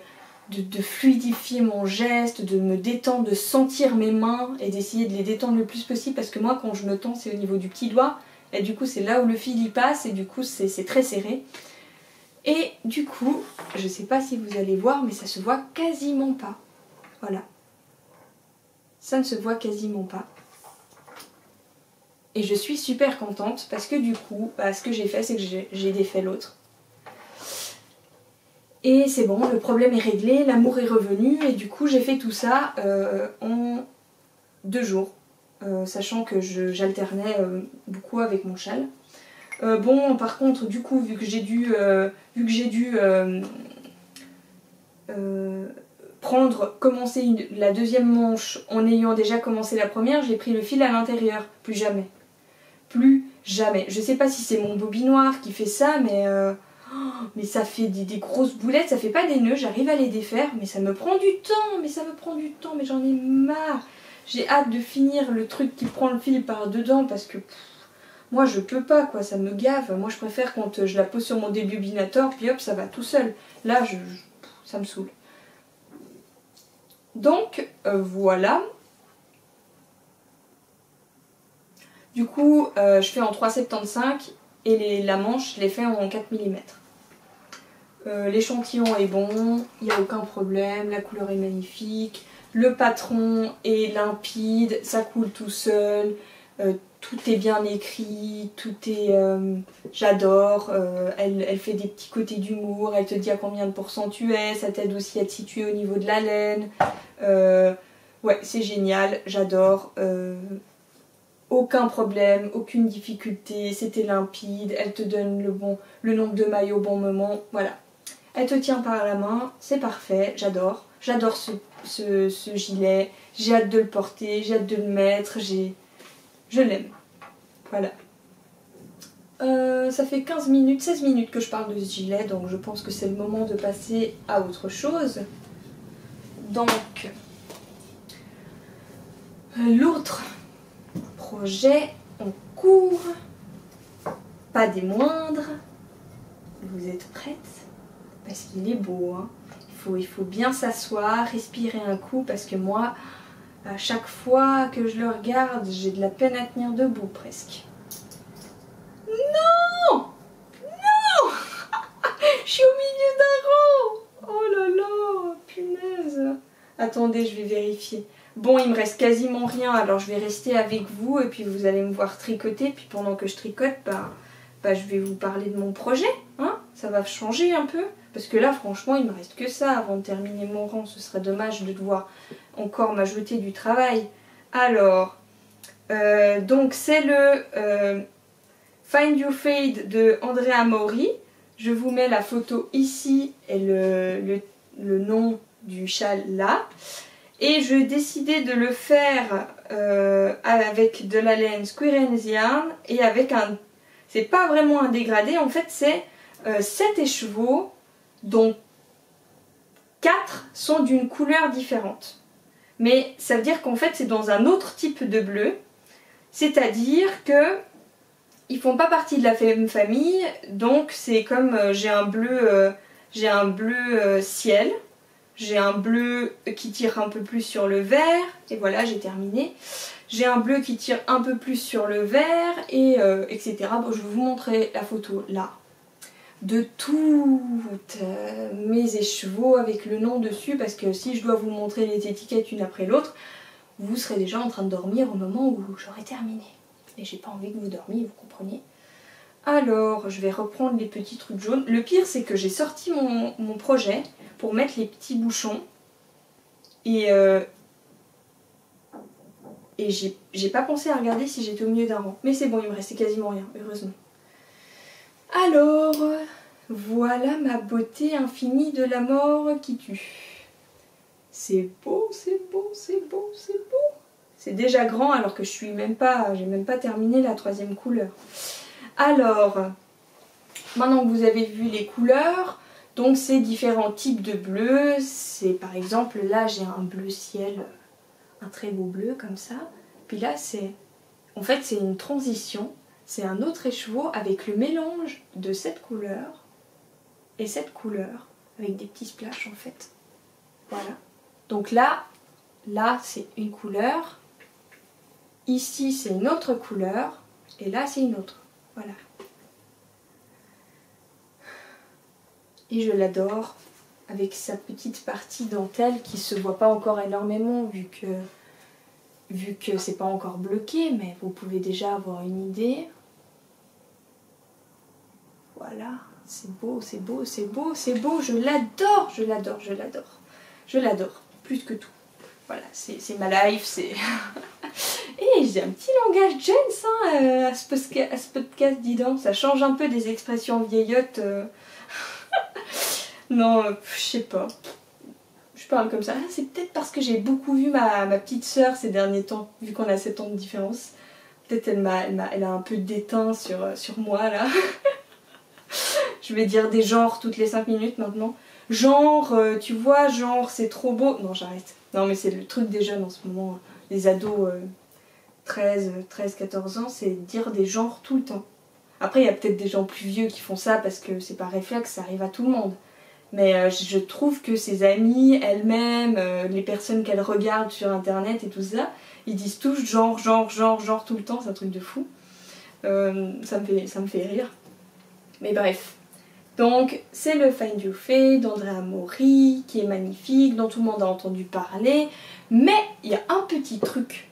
fluidifier mon geste, de me détendre, de sentir mes mains et d'essayer de les détendre le plus possible parce que moi quand je me tends c'est au niveau du petit doigt et du coup c'est là où le fil y passe et du coup c'est très serré. Et du coup, je sais pas si vous allez voir mais ça se voit quasiment pas. Voilà. Ça ne se voit quasiment pas. Et je suis super contente parce que du coup, ce que j'ai fait, c'est que j'ai défait l'autre. Et c'est bon, le problème est réglé, l'amour est revenu et du coup j'ai fait tout ça en 2 jours. Sachant que j'alternais beaucoup avec mon châle. Bon, par contre, du coup, vu que j'ai dû commencer la deuxième manche en ayant déjà commencé la première, j'ai pris le fil à l'intérieur. Plus jamais. Plus jamais. Je sais pas si c'est mon bobinoir qui fait ça, mais ça fait des grosses boulettes, ça fait pas des nœuds, j'arrive à les défaire, mais ça me prend du temps, mais j'en ai marre. J'ai hâte de finir le truc qui prend le fil par dedans parce que moi je peux pas quoi, ça me gave. Moi je préfère quand je la pose sur mon débobinator, puis hop ça va tout seul. Là ça me saoule. Donc voilà. Du coup, je fais en 3,75 et la manche, je l'ai fait en 4 mm. L'échantillon est bon, il n'y a aucun problème, la couleur est magnifique, le patron est limpide, ça coule tout seul, tout est bien écrit, tout est... j'adore, elle fait des petits côtés d'humour, elle te dit à combien de pourcents tu es, ça t'aide aussi à te situer au niveau de la laine. Ouais, c'est génial, j'adore. Aucun problème, aucune difficulté, c'était limpide, elle te donne le nombre de mailles au bon moment, voilà. Elle te tient par la main, c'est parfait, j'adore. J'adore ce gilet, j'ai hâte de le porter, j'ai hâte de le mettre, je l'aime. Voilà. Ça fait 15 minutes, 16 minutes que je parle de ce gilet, donc je pense que c'est le moment de passer à autre chose. Donc, l'autre projet en cours, pas des moindres. Vous êtes prêtes? Parce qu'il est beau, hein. Il faut bien s'asseoir, respirer un coup, parce que moi, à chaque fois que je le regarde, j'ai de la peine à tenir debout presque. Non! Non! Je suis au milieu d'un rang! Oh là là, punaise! Attendez, je vais vérifier. Bon, il me reste quasiment rien, alors je vais rester avec vous et puis vous allez me voir tricoter. Puis pendant que je tricote, je vais vous parler de mon projet. Hein, ça va changer un peu. Parce que là, franchement, il me reste que ça avant de terminer mon rang. Ce serait dommage de devoir encore m'ajouter du travail. Alors, donc c'est le Find Your Fade de Andrea Maury. Je vous mets la photo ici et le nom du châle là. Et je décidais de le faire avec de la laine Square Yarn et avec un... C'est pas vraiment un dégradé, en fait c'est 7 écheveaux dont 4 sont d'une couleur différente. Mais ça veut dire qu'en fait c'est dans un autre type de bleu, c'est-à-dire que ils font pas partie de la même famille, donc c'est comme j'ai un bleu ciel, j'ai un bleu qui tire un peu plus sur le vert, et voilà j'ai terminé. J'ai un bleu qui tire un peu plus sur le vert, et etc. Bon, je vais vous montrer la photo là. De toutes mes écheveaux avec le nom dessus, parce que si je dois vous montrer les étiquettes une après l'autre, vous serez déjà en train de dormir au moment où j'aurai terminé. Et j'ai pas envie que vous dormiez, vous comprenez. Alors, je vais reprendre les petits trucs jaunes. Le pire, c'est que j'ai sorti mon projet pour mettre les petits bouchons. Et j'ai pas pensé à regarder si j'étais au milieu d'un rang. Mais c'est bon, il me restait quasiment rien, heureusement. Alors, voilà ma beauté infinie de la mort qui tue. C'est beau, c'est beau, c'est beau, c'est beau. C'est déjà grand alors que j'ai même pas terminé la 3e couleur. Alors, maintenant que vous avez vu les couleurs, donc c'est différents types de bleu. C'est par exemple, là j'ai un bleu ciel, un très beau bleu comme ça. Puis là c'est, en fait c'est une transition. C'est un autre écheveau avec le mélange de cette couleur et cette couleur, avec des petits splashes en fait. Voilà. Donc là c'est une couleur, ici c'est une autre couleur, et là c'est une autre. Voilà. Et je l'adore, avec sa petite partie dentelle qui se voit pas encore énormément vu que c'est pas encore bloqué, mais vous pouvez déjà avoir une idée. Voilà, c'est beau, c'est beau, c'est beau, c'est beau, je l'adore, je l'adore, je l'adore. Je l'adore, plus que tout. Voilà, c'est ma life, c'est... Et j'ai un petit langage Jens à ce podcast, dis donc. Ça change un peu des expressions vieillottes. Non, je sais pas. Je parle comme ça. Ah, c'est peut-être parce que j'ai beaucoup vu ma petite sœur ces derniers temps, vu qu'on a 7 ans de différence. Peut-être elle a un peu déteint sur moi, là. Je vais dire des genres toutes les 5 minutes maintenant. Genre, tu vois, genre, c'est trop beau. Non, j'arrête. Non, mais c'est le truc des jeunes en ce moment. Les ados 13-14 ans, c'est dire des genres tout le temps. Après, il y a peut-être des gens plus vieux qui font ça parce que c'est par réflexe, ça arrive à tout le monde. Mais je trouve que ses amies, elles-mêmes, les personnes qu'elles regardent sur internet et tout ça, ils disent tous genre tout le temps, c'est un truc de fou. Ça me fait rire. Mais bref. Donc, c'est le Find Your Fade d'Andrea Maury, qui est magnifique, dont tout le monde a entendu parler. Mais il y a un petit truc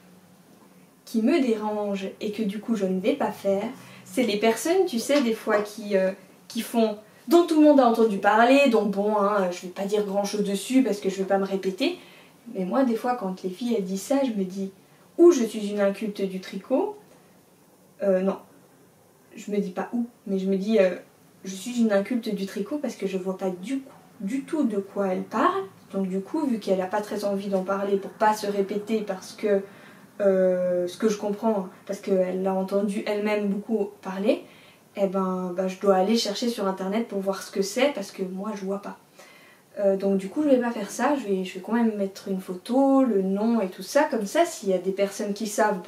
qui me dérange et que du coup je ne vais pas faire. C'est les personnes, tu sais, des fois qui font... dont tout le monde a entendu parler, donc bon, hein, je vais pas dire grand chose dessus parce que je vais pas me répéter. Mais moi, des fois, quand les filles elles disent ça, je me dis ou je suis une inculte du tricot. Non, je me dis pas où, mais je me dis... je suis une inculte du tricot parce que je vois pas du coup du tout de quoi elle parle. Donc du coup, vu qu'elle n'a pas très envie d'en parler pour pas se répéter, parce que, ce que je comprends, parce qu'elle l'a entendu elle-même beaucoup parler, eh ben, je dois aller chercher sur internet pour voir ce que c'est, parce que moi je vois pas. Donc du coup je vais pas faire ça, je vais quand même mettre une photo, le nom et tout ça, comme ça s'il y a des personnes qui savent,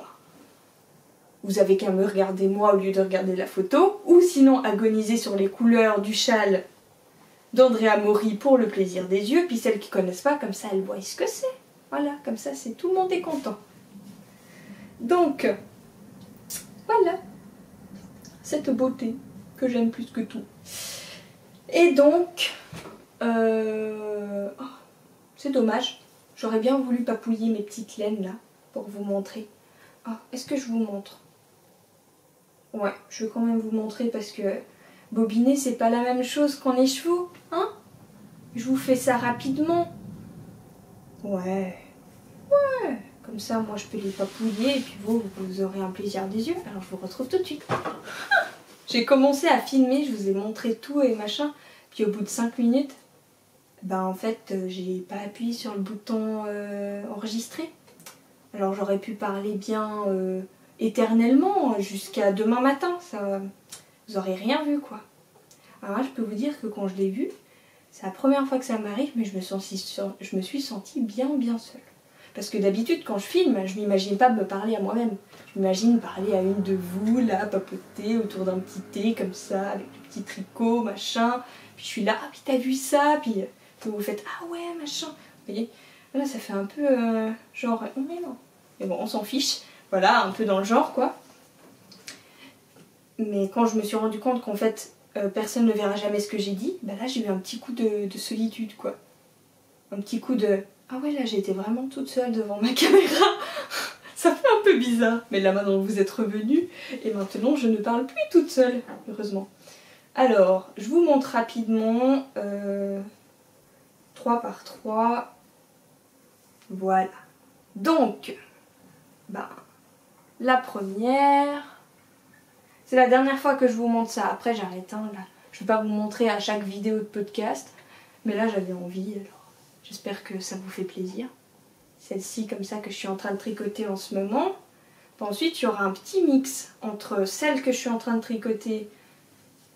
vous avez qu'à me regarder moi au lieu de regarder la photo, ou sinon agoniser sur les couleurs du châle d'Andrea Mori pour le plaisir des yeux, puis celles qui connaissent pas, comme ça elles voient ce que c'est. Voilà, comme ça c'est tout le monde est content. Donc, voilà, cette beauté que j'aime plus que tout. Et donc, oh, c'est dommage, j'aurais bien voulu papouiller mes petites laines là, pour vous montrer. Oh, est-ce que je vous montre? Ouais, je vais quand même vous montrer parce que bobiner c'est pas la même chose qu'en écheveau, hein? Je vous fais ça rapidement. Ouais, comme ça moi je peux les papouiller et puis vous aurez un plaisir des yeux. Alors je vous retrouve tout de suite. J'ai commencé à filmer, je vous ai montré tout et machin, puis au bout de 5 minutes, en fait j'ai pas appuyé sur le bouton enregistrer. Alors j'aurais pu parler bien éternellement jusqu'à demain matin, ça, vous aurez rien vu quoi. Alors là je peux vous dire que quand je l'ai vu, c'est la première fois que ça m'arrive, mais je me suis sentie bien seule. Parce que d'habitude quand je filme, je m'imagine pas me parler à moi-même. Je m'imagine parler à une de vous, là, papoter autour d'un petit thé comme ça, avec le petit tricot, machin. Puis je suis là, ah puis t'as vu ça, puis vous faites ah ouais machin. Vous voyez, là ça fait un peu genre oh, mais non. Mais bon on s'en fiche, voilà, un peu dans le genre quoi. Mais quand je me suis rendu compte qu'en fait personne ne verra jamais ce que j'ai dit, là j'ai eu un petit coup de solitude quoi. Un petit coup de ah ouais là j'ai été vraiment toute seule devant ma caméra. Ça fait un peu bizarre. Mais là maintenant vous êtes revenus et maintenant je ne parle plus toute seule, heureusement. Alors je vous montre rapidement 3 par 3. Voilà. Donc la première. C'est la dernière fois que je vous montre ça. Après j'arrête, hein, là. Je ne vais pas vous montrer à chaque vidéo de podcast. Mais là j'avais envie, alors j'espère que ça vous fait plaisir. Celle-ci comme ça que je suis en train de tricoter en ce moment. Puis ensuite il y aura un petit mix entre celle que je suis en train de tricoter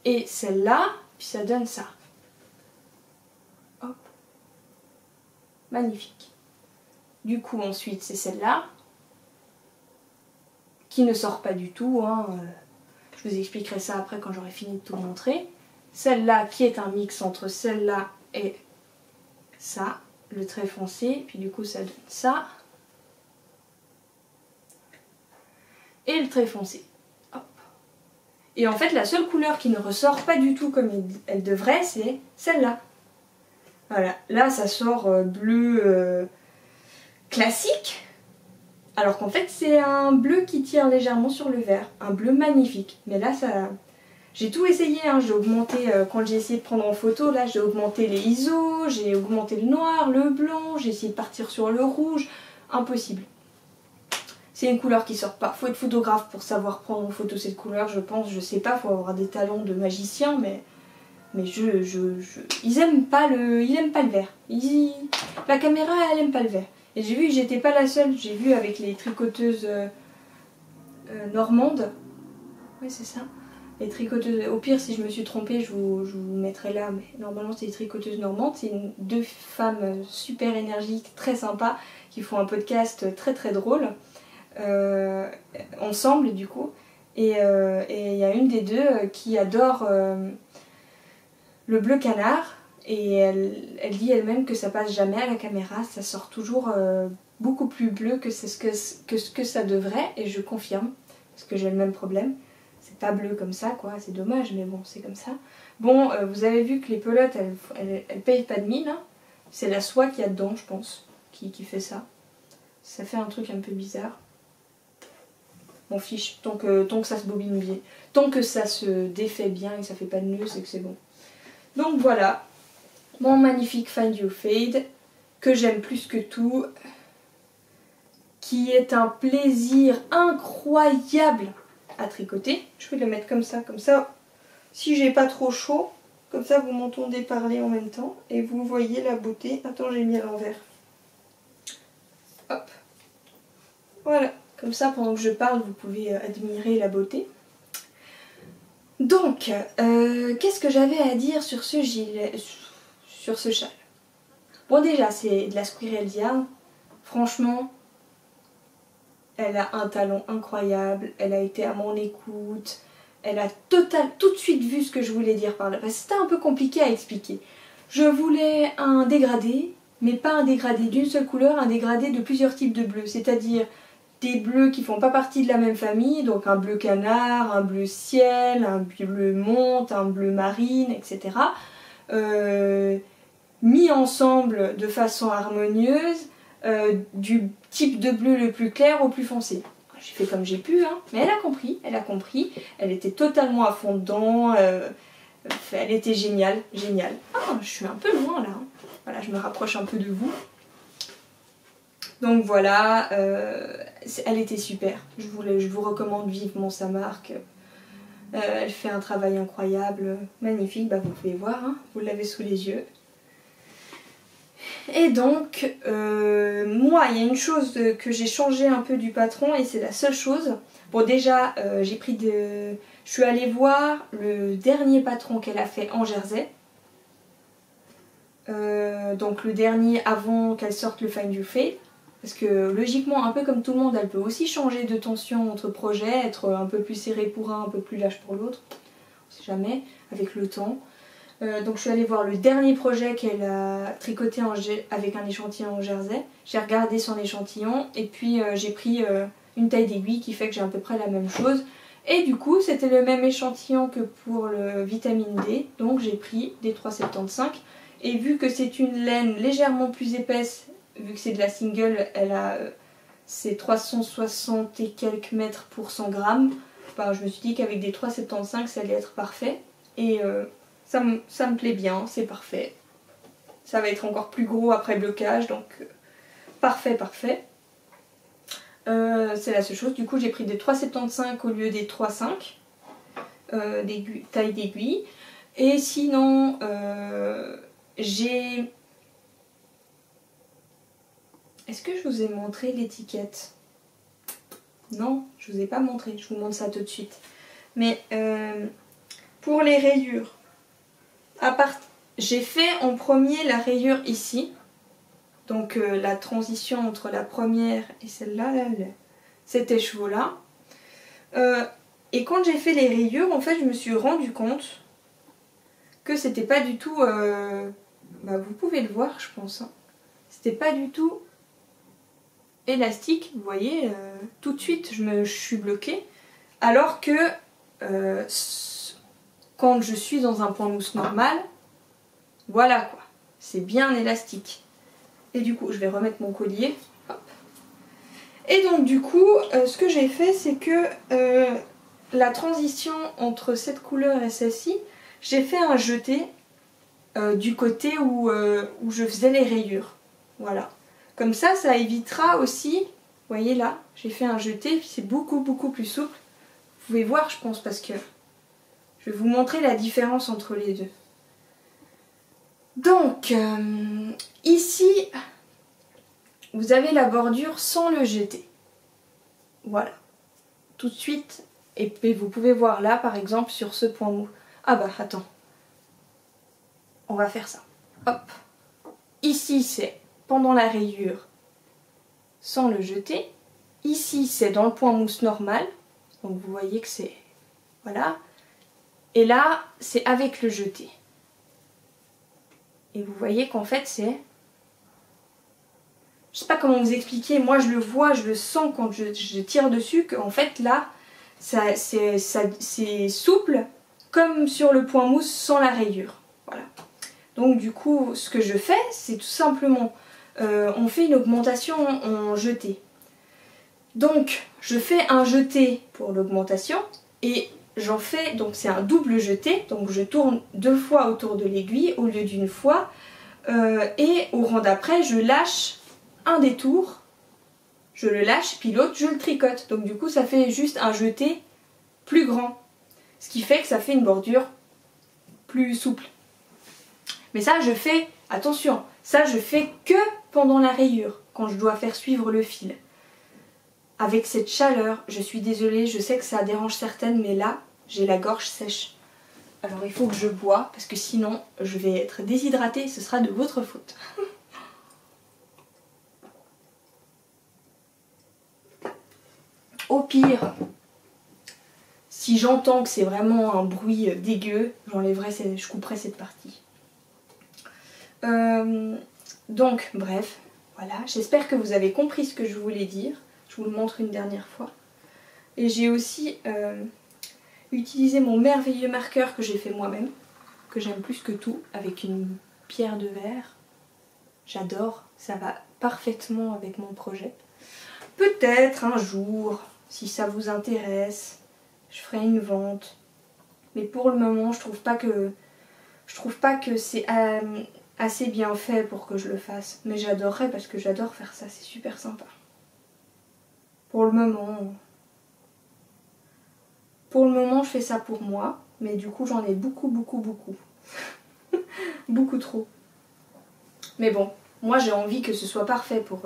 et celle-là. Puis ça donne ça. Hop. Magnifique. Du coup ensuite c'est celle-là. Qui ne sort pas du tout, hein. Je vous expliquerai ça après quand j'aurai fini de tout montrer. Celle-là qui est un mix entre celle-là et ça, le trait foncé, puis du coup ça donne ça. Et le trait foncé. Hop. Et en fait la seule couleur qui ne ressort pas du tout comme elle devrait, c'est celle-là. Voilà, là ça sort bleu classique. Alors qu'en fait c'est un bleu qui tire légèrement sur le vert, un bleu magnifique. Mais là ça, j'ai tout essayé, hein. J'ai augmenté, quand j'ai essayé de prendre en photo, là j'ai augmenté les ISO, j'ai augmenté le noir, le blanc, j'ai essayé de partir sur le rouge, impossible. C'est une couleur qui sort pas, faut être photographe pour savoir prendre en photo cette couleur je pense, je sais pas, faut avoir des talents de magicien mais ils aiment pas le vert. La caméra elle aime pas le vert. Et j'ai vu que j'étais pas la seule, j'ai vu avec les tricoteuses normandes. Oui c'est ça. Les tricoteuses, au pire si je me suis trompée je vous mettrai là, mais normalement c'est les tricoteuses normandes. C'est deux femmes super énergiques, très sympas, qui font un podcast très drôle. Ensemble du coup. Et il y a une des deux qui adore le bleu canard. Et elle dit elle-même que ça passe jamais à la caméra, ça sort toujours beaucoup plus bleu que ce que ça devrait, et je confirme, parce que j'ai le même problème. C'est pas bleu comme ça quoi, c'est dommage, mais bon, c'est comme ça. Bon, vous avez vu que les pelotes, elles payent pas de mine, hein. C'est la soie qu'il y a dedans, je pense, qui fait ça. Ça fait un truc un peu bizarre. On fiche, tant que ça se bobine bien, tant que ça se défait bien et que ça fait pas de nœud, c'est que c'est bon. Donc voilà. Mon magnifique Find You Fade, que j'aime plus que tout, qui est un plaisir incroyable à tricoter. Je vais le mettre comme ça, si j'ai pas trop chaud, Comme ça vous m'entendez parler en même temps et vous voyez la beauté. Attends, j'ai mis à l'envers. Hop. Voilà, comme ça pendant que je parle vous pouvez admirer la beauté. Donc, qu'est-ce que j'avais à dire sur ce gilet, sur ce châle? Bon, déjà c'est de la Squirrel Yarn. Franchement, elle a un talent incroyable, elle a été à mon écoute, elle a tout de suite vu ce que je voulais dire par là. Parce que c'était un peu compliqué à expliquer. Je voulais un dégradé, mais pas un dégradé d'une seule couleur, un dégradé de plusieurs types de bleus. C'est-à-dire des bleus qui font pas partie de la même famille, donc un bleu canard, un bleu ciel, un bleu monte, un bleu marine, etc. Mis ensemble de façon harmonieuse, du type de bleu le plus clair au plus foncé. J'ai fait comme j'ai pu, hein, mais elle a compris, elle était totalement à fond dedans, elle était géniale, géniale. Ah, je suis un peu loin là, hein. Voilà, je me rapproche un peu de vous. Donc voilà, elle était super, je vous recommande vivement sa marque. Elle fait un travail incroyable, magnifique, bah, vous pouvez voir, hein, vous l'avez sous les yeux. Et donc, moi, il y a une chose que j'ai changé un peu du patron et c'est la seule chose. Bon, déjà, je suis allée voir le dernier patron qu'elle a fait en jersey. Donc le dernier avant qu'elle sorte le Find You Fade. Parce que logiquement, un peu comme tout le monde, elle peut aussi changer de tension entre projets, être un peu plus serrée pour un peu plus lâche pour l'autre. On sait jamais, avec le temps. Donc je suis allée voir le dernier projet qu'elle a tricoté avec un échantillon en jersey. J'ai regardé son échantillon et puis j'ai pris une taille d'aiguille qui fait que j'ai à peu près la même chose. Et du coup c'était le même échantillon que pour le vitamine D, donc j'ai pris des 3,75. Et vu que c'est une laine légèrement plus épaisse, vu que c'est de la single, elle a c'est 360 et quelques mètres pour 100 grammes. Ben, je me suis dit qu'avec des 3,75 ça allait être parfait. Et ça me plaît bien, c'est parfait. Ça va être encore plus gros après blocage, donc parfait, parfait. C'est la seule chose, du coup j'ai pris des 3,75 au lieu des 3,5 taille d'aiguille. Et sinon, j'ai... Est-ce que je vous ai montré l'étiquette? Non, je vous ai pas montré, je vous montre ça tout de suite. Mais pour les rayures, j'ai fait en premier la rayure ici. Donc la transition entre la première et celle-là, cet écheveau-là. Et quand j'ai fait les rayures, en fait, je me suis rendu compte que c'était pas du tout... bah, vous pouvez le voir, je pense. Hein. C'était pas du tout élastique. Vous voyez, tout de suite, je suis bloquée. Alors que quand je suis dans un point mousse normal, voilà quoi. C'est bien élastique. Et du coup, je vais remettre mon collier. Hop. Et donc du coup, ce que j'ai fait, c'est que la transition entre cette couleur et celle-ci, j'ai fait un jeté du côté où je faisais les rayures. Voilà. Comme ça évitera aussi, vous voyez là, j'ai fait un jeté, puis c'est beaucoup plus souple. Vous pouvez voir, je pense, parce que je vais vous montrer la différence entre les deux. Donc, ici, vous avez la bordure sans le jeter. Voilà. Tout de suite. Et puis vous pouvez voir là, par exemple, sur ce point mou. Ah bah, attends. On va faire ça. Hop. Ici, c'est pendant la rayure sans le jeter. Ici, c'est dans le point mousse normal. Donc vous voyez que c'est... Voilà. Et là, c'est avec le jeté. Et vous voyez qu'en fait, c'est... Je sais pas comment vous expliquer. Moi, je le vois, je le sens quand je tire dessus. Qu'en fait, là, c'est souple comme sur le point mousse sans la rayure. Voilà. Donc du coup, ce que je fais, c'est tout simplement... on fait une augmentation en jeté. Donc, je fais un jeté pour l'augmentation et j'en fais, donc c'est un double jeté, donc je tourne 2 fois autour de l'aiguille au lieu d'une fois et au rang d'après, je lâche un des tours, je le lâche, puis l'autre, je le tricote. Donc du coup, ça fait juste un jeté plus grand, ce qui fait que ça fait une bordure plus souple. Mais ça je fais, attention, ça je fais que pendant la rayure, quand je dois faire suivre le fil. Avec cette chaleur, je suis désolée, je sais que ça dérange certaines, mais là, j'ai la gorge sèche. Alors il faut que je bois, parce que sinon, je vais être déshydratée et ce sera de votre faute. Au pire, si j'entends que c'est vraiment un bruit dégueu, je couperai cette partie. Donc, bref, voilà. J'espère que vous avez compris ce que je voulais dire. Je vous le montre une dernière fois. Et j'ai aussi utilisé mon merveilleux marqueur que j'ai fait moi-même, que j'aime plus que tout, avec une pierre de verre. J'adore, ça va parfaitement avec mon projet. Peut-être un jour, si ça vous intéresse, je ferai une vente. Mais pour le moment, je trouve pas que c'est assez bien fait pour que je le fasse. Mais j'adorerais parce que j'adore faire ça, c'est super sympa. Pour le moment, je fais ça pour moi, mais du coup j'en ai beaucoup. Beaucoup trop. Mais bon, moi j'ai envie que ce soit parfait pour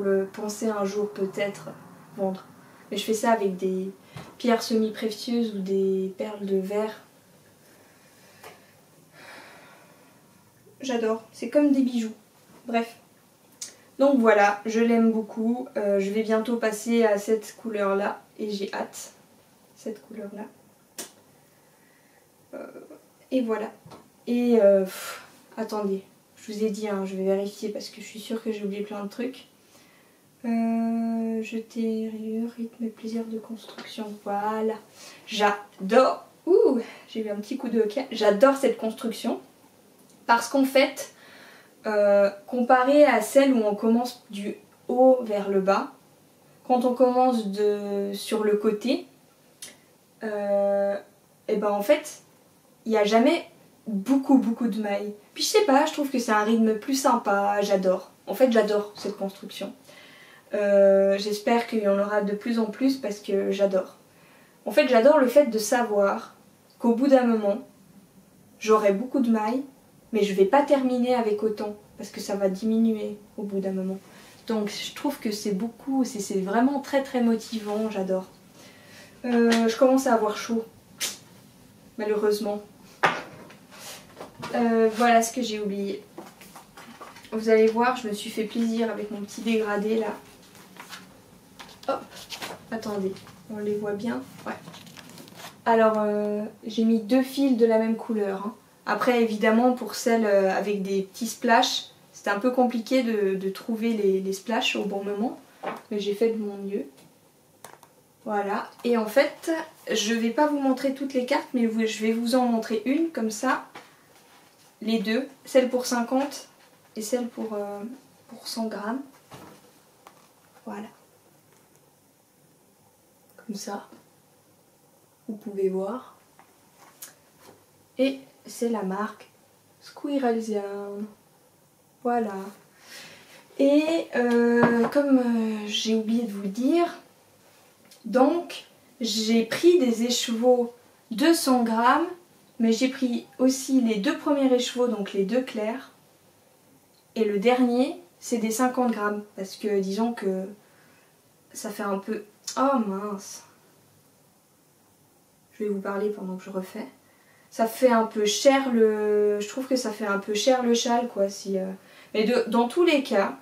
le penser un jour peut-être vendre. Mais je fais ça avec des pierres semi-précieuses ou des perles de verre. J'adore, c'est comme des bijoux. Bref. Donc voilà, je l'aime beaucoup. Je vais bientôt passer à cette couleur-là et j'ai hâte. Cette couleur-là. Et voilà. Et attendez, je vous ai dit, hein, je vais vérifier parce que je suis sûre que j'ai oublié plein de trucs. Jeter, rayure, rythme et plaisir de construction. Voilà. J'adore. Ouh, j'ai eu un petit coup de hoquet. J'adore cette construction. Parce qu'en fait, comparé à celle où on commence du haut vers le bas, quand on commence sur le côté, et ben en fait, il n'y a jamais beaucoup de mailles. Puis je sais pas, je trouve que c'est un rythme plus sympa, j'adore. En fait, j'adore cette construction. J'espère qu'il y en aura de plus en plus parce que j'adore. En fait, j'adore le fait de savoir qu'au bout d'un moment, j'aurai beaucoup de mailles, mais je vais pas terminer avec autant parce que ça va diminuer au bout d'un moment. Donc je trouve que c'est beaucoup, c'est vraiment très motivant, j'adore. Je commence à avoir chaud, malheureusement. Voilà ce que j'ai oublié. Vous allez voir, je me suis fait plaisir avec mon petit dégradé là. Hop, attendez, on les voit bien. Ouais. Alors, j'ai mis 2 fils de la même couleur. Hein. Après, évidemment, pour celles avec des petits splashs, c'était un peu compliqué de trouver les splashs au bon moment. Mais j'ai fait de mon mieux. Voilà. Et en fait, je vais pas vous montrer toutes les cartes, mais je vais vous en montrer une, comme ça. Les deux. Celle pour 50 et celle pour 100 grammes. Voilà. Comme ça. Vous pouvez voir. Et c'est la marque Squirrelsian. Voilà. Et comme j'ai oublié de vous le dire, donc j'ai pris des écheveaux de 100 grammes, mais j'ai pris aussi les 2 premiers écheveaux, donc les 2 clairs. Et le dernier, c'est des 50 grammes, parce que disons que ça fait un peu... Oh mince! Je vais vous parler pendant que je refais. Ça fait un peu cher je trouve que ça fait un peu cher le châle, quoi. Mais dans tous les cas,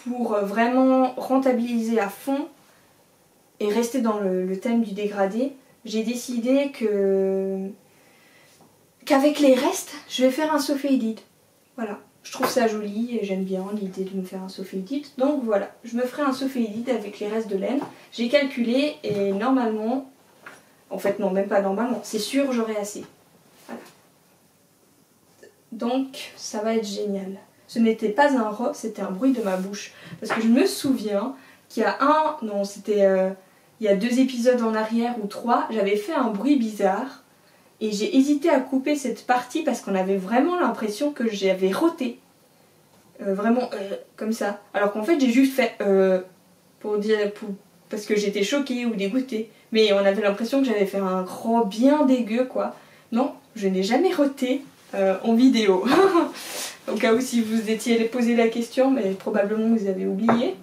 pour vraiment rentabiliser à fond et rester dans le thème du dégradé, j'ai décidé qu'avec les restes, je vais faire un so-faded. Voilà. Je trouve ça joli et j'aime bien l'idée de me faire un so-faded. Donc voilà, je me ferai un so-faded avec les restes de laine. J'ai calculé et normalement... En fait non, même pas normalement, c'est sûr j'aurai assez. Voilà. Donc ça va être génial. Ce n'était pas un robe, c'était un bruit de ma bouche. Parce que je me souviens qu'il y a il y a 2 épisodes en arrière ou 3, j'avais fait un bruit bizarre. Et j'ai hésité à couper cette partie parce qu'on avait vraiment l'impression que j'avais roté. Vraiment comme ça. Alors qu'en fait j'ai juste fait parce que j'étais choquée ou dégoûtée. Mais on avait l'impression que j'avais fait un gros bien dégueu quoi. Non, je n'ai jamais roté. en vidéo. Au cas où si vous étiez posé la question, mais probablement vous avez oublié.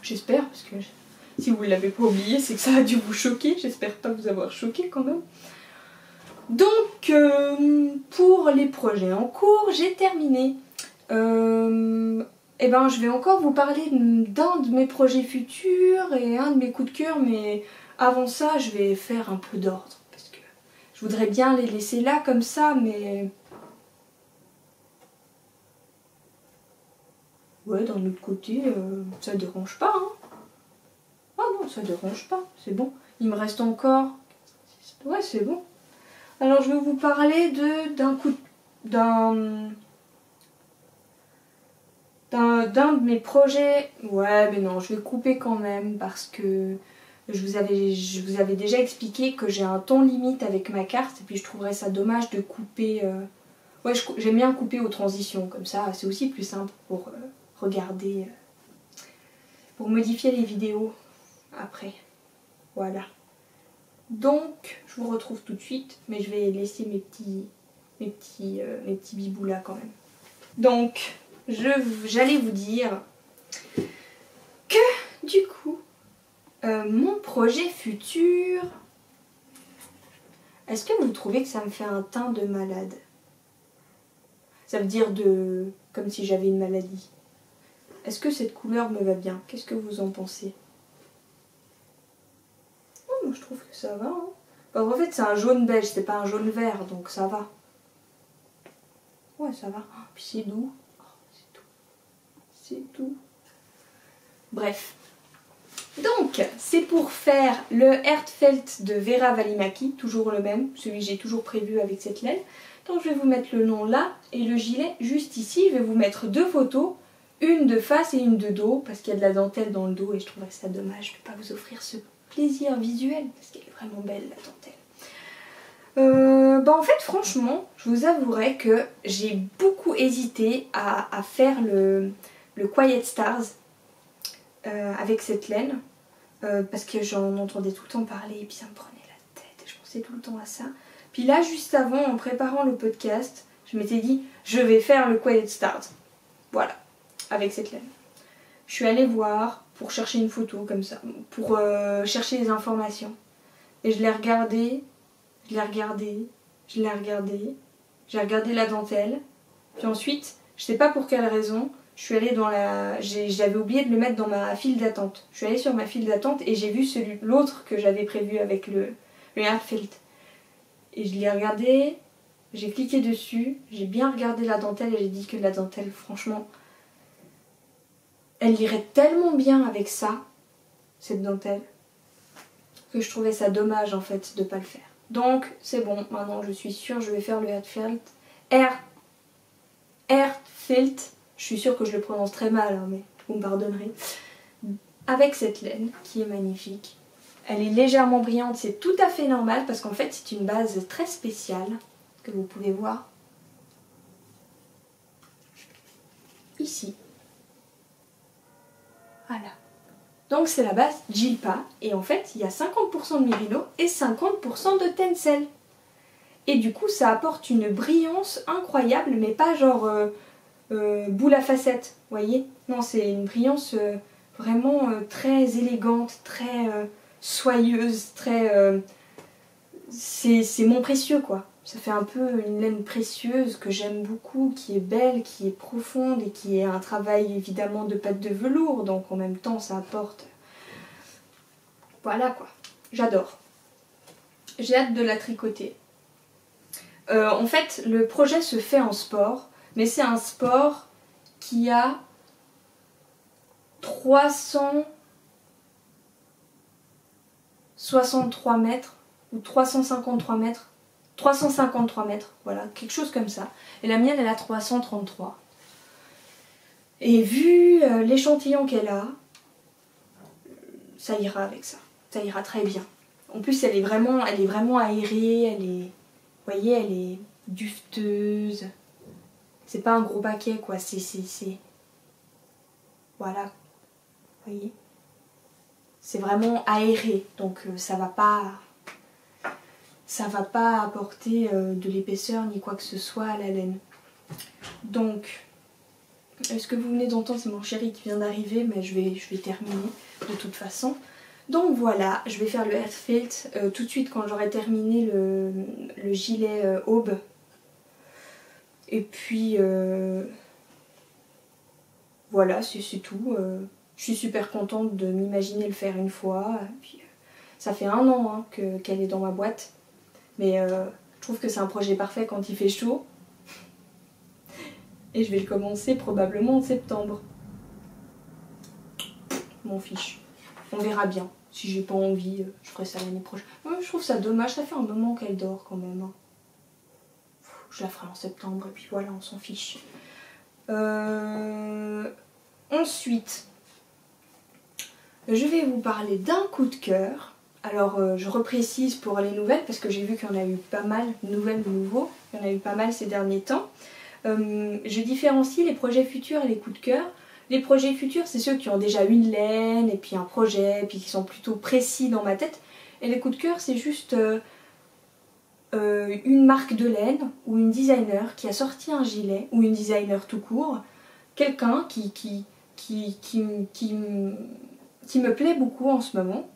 J'espère, parce que si vous ne l'avez pas oublié, c'est que ça a dû vous choquer. J'espère pas vous avoir choqué quand même. Donc, pour les projets en cours, j'ai terminé. Et ben, je vais encore vous parler d'un de mes projets futurs et un de mes coups de cœur, mais avant ça, je vais faire un peu d'ordre. Parce que je voudrais bien les laisser là comme ça, mais... Ouais, d'un autre côté, ça dérange pas, hein. Ah non, ça dérange pas, c'est bon. Il me reste encore... Ouais, c'est bon. Alors, je vais vous parler d'un de mes projets. Ouais, mais non, je vais couper quand même parce que je vous avais déjà expliqué que j'ai un temps limite avec ma carte et puis je trouverais ça dommage de couper. Ouais, j'aime bien couper aux transitions, comme ça c'est aussi plus simple pour regarder, pour modifier les vidéos après. Voilà. Donc, je vous retrouve tout de suite, mais je vais laisser mes petits bibous là quand même. Donc, j'allais vous dire que du coup, mon projet futur, est-ce que vous trouvez que ça me fait un teint de malade? Ça veut dire comme si j'avais une maladie. Est-ce que cette couleur me va bien? Qu'est-ce que vous en pensez? Oh, moi je trouve que ça va. Hein. Bah, en fait c'est un jaune beige, c'est pas un jaune vert, donc ça va. Ouais, ça va. Oh, puis c'est doux. Oh, c'est doux. C'est doux. Bref. Donc, c'est pour faire le Heartfelt de Vera Valimaki, toujours le même, celui que j'ai toujours prévu avec cette laine. Donc je vais vous mettre le nom là et le gilet juste ici. Je vais vous mettre deux photos, une de face et une de dos, parce qu'il y a de la dentelle dans le dos et je trouverais ça dommage de ne pas vous offrir ce plaisir visuel, parce qu'elle est vraiment belle la dentelle. Bah en fait franchement, je vous avouerai que j'ai beaucoup hésité à faire le Quiet Stars avec cette laine. Parce que j'en entendais tout le temps parler et puis ça me prenait la tête et je pensais tout le temps à ça. Puis là, juste avant, en préparant le podcast, je m'étais dit, je vais faire le Quiet Stars. Voilà, avec cette laine. Je suis allée voir pour chercher une photo comme ça, pour chercher des informations. Et je l'ai regardé, je l'ai regardé, je l'ai regardé, j'ai regardé la dentelle. Puis ensuite, je sais pas pour quelle raison, je suis allée dans j'avais oublié de le mettre dans ma file d'attente. Je suis allée sur ma file d'attente et j'ai vu l'autre que j'avais prévu avec le Heartfelt. Et je l'ai regardé, j'ai cliqué dessus, j'ai bien regardé la dentelle et j'ai dit que la dentelle, franchement, elle irait tellement bien avec ça, cette dentelle, que je trouvais ça dommage en fait de pas le faire. Donc c'est bon, maintenant je suis sûre, je vais faire le Heartfelt. Heartfelt, je suis sûre que je le prononce très mal, hein, mais vous me pardonnerez. Avec cette laine qui est magnifique. Elle est légèrement brillante, c'est tout à fait normal parce qu'en fait c'est une base très spéciale que vous pouvez voir ici. Voilà. Donc c'est la base Jilpa et en fait il y a 50% de Merino et 50% de Tencel. Et du coup ça apporte une brillance incroyable mais pas genre boule à facettes, vous voyez? Non, c'est une brillance vraiment très élégante, très soyeuse, très... c'est mon précieux quoi. Ça fait un peu une laine précieuse que j'aime beaucoup, qui est belle, qui est profonde et qui est un travail évidemment de pâte de velours, donc en même temps ça apporte... Voilà quoi, j'adore. J'ai hâte de la tricoter. En fait, le projet se fait en sport, mais c'est un sport qui a 363 mètres ou 353 mètres. 353 mètres, voilà, quelque chose comme ça. Et la mienne, elle a 333. Et vu l'échantillon qu'elle a, ça ira avec ça. Ça ira très bien. En plus, elle est vraiment aérée, elle est... Vous voyez, elle est dufteuse. C'est pas un gros paquet, quoi. C'est... Voilà. Vous voyez? C'est vraiment aéré. Donc, ça va pas ça va pas apporter de l'épaisseur ni quoi que ce soit à la laine. Donc, ce que vous venez d'entendre, c'est mon chéri qui vient d'arriver, mais je vais terminer de toute façon. Donc voilà, je vais faire le Heartfelt tout de suite quand j'aurai terminé le gilet aube. Et puis voilà, c'est tout. Je suis super contente de m'imaginer le faire une fois. Et puis, ça fait 1 an hein, qu'elle est dans ma boîte. Mais je trouve que c'est un projet parfait quand il fait chaud. Et je vais le commencer probablement en septembre. M'en fiche. On verra bien. Si j'ai pas envie, je ferai ça l'année prochaine. Ouais, je trouve ça dommage, ça fait un moment qu'elle dort quand même. Hein. Je la ferai en septembre et puis voilà, on s'en fiche. Ensuite, je vais vous parler d'un coup de cœur. Alors je reprécise pour les nouvelles parce que j'ai vu qu'il y en a eu pas mal, nouvelles, nouveaux. Il y en a eu pas mal ces derniers temps. Je différencie les projets futurs et les coups de cœur. Les projets futurs, c'est ceux qui ont déjà une laine et puis un projet, et puis qui sont plutôt précis dans ma tête. Et les coups de cœur, c'est juste une marque de laine ou une designer qui a sorti un gilet, ou une designer tout court. Quelqu'un qui me plaît beaucoup en ce moment.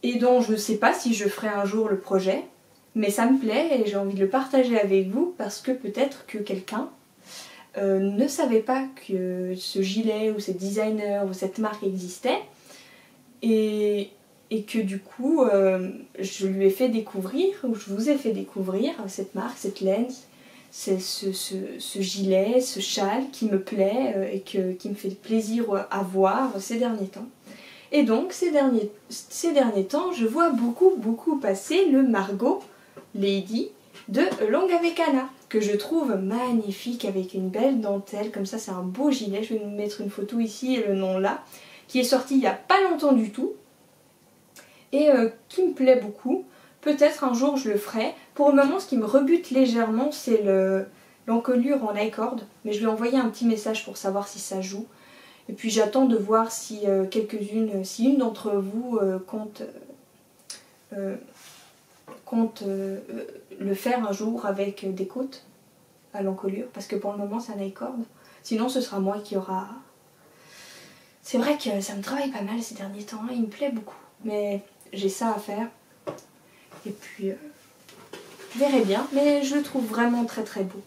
Et dont je ne sais pas si je ferai un jour le projet. Mais ça me plaît et j'ai envie de le partager avec vous parce que peut-être que quelqu'un ne savait pas que ce gilet ou ce designer ou cette marque existait et que du coup je lui ai fait découvrir, ou je vous ai fait découvrir cette marque, cette laine, ce gilet, ce châle qui me plaît et qui me fait plaisir à voir ces derniers temps. Et donc ces derniers temps je vois beaucoup passer le Margot Lady de Long avec Anna, que je trouve magnifique avec une belle dentelle, comme ça c'est un beau gilet, je vais vous mettre une photo ici et le nom là, qui est sorti il n'y a pas longtemps du tout, et qui me plaît beaucoup. Peut-être un jour je le ferai. Pour le moment ce qui me rebute légèrement c'est l'encolure en I-cord, mais je lui ai envoyé un petit message pour savoir si ça joue. Et puis j'attends de voir si si une d'entre vous compte le faire un jour avec des côtes à l'encolure, parce que pour le moment c'est un I-cord. Sinon ce sera moi qui aura... C'est vrai que ça me travaille pas mal ces derniers temps, hein, il me plaît beaucoup, mais j'ai ça à faire. Et puis je verrai bien, mais je le trouve vraiment très beau.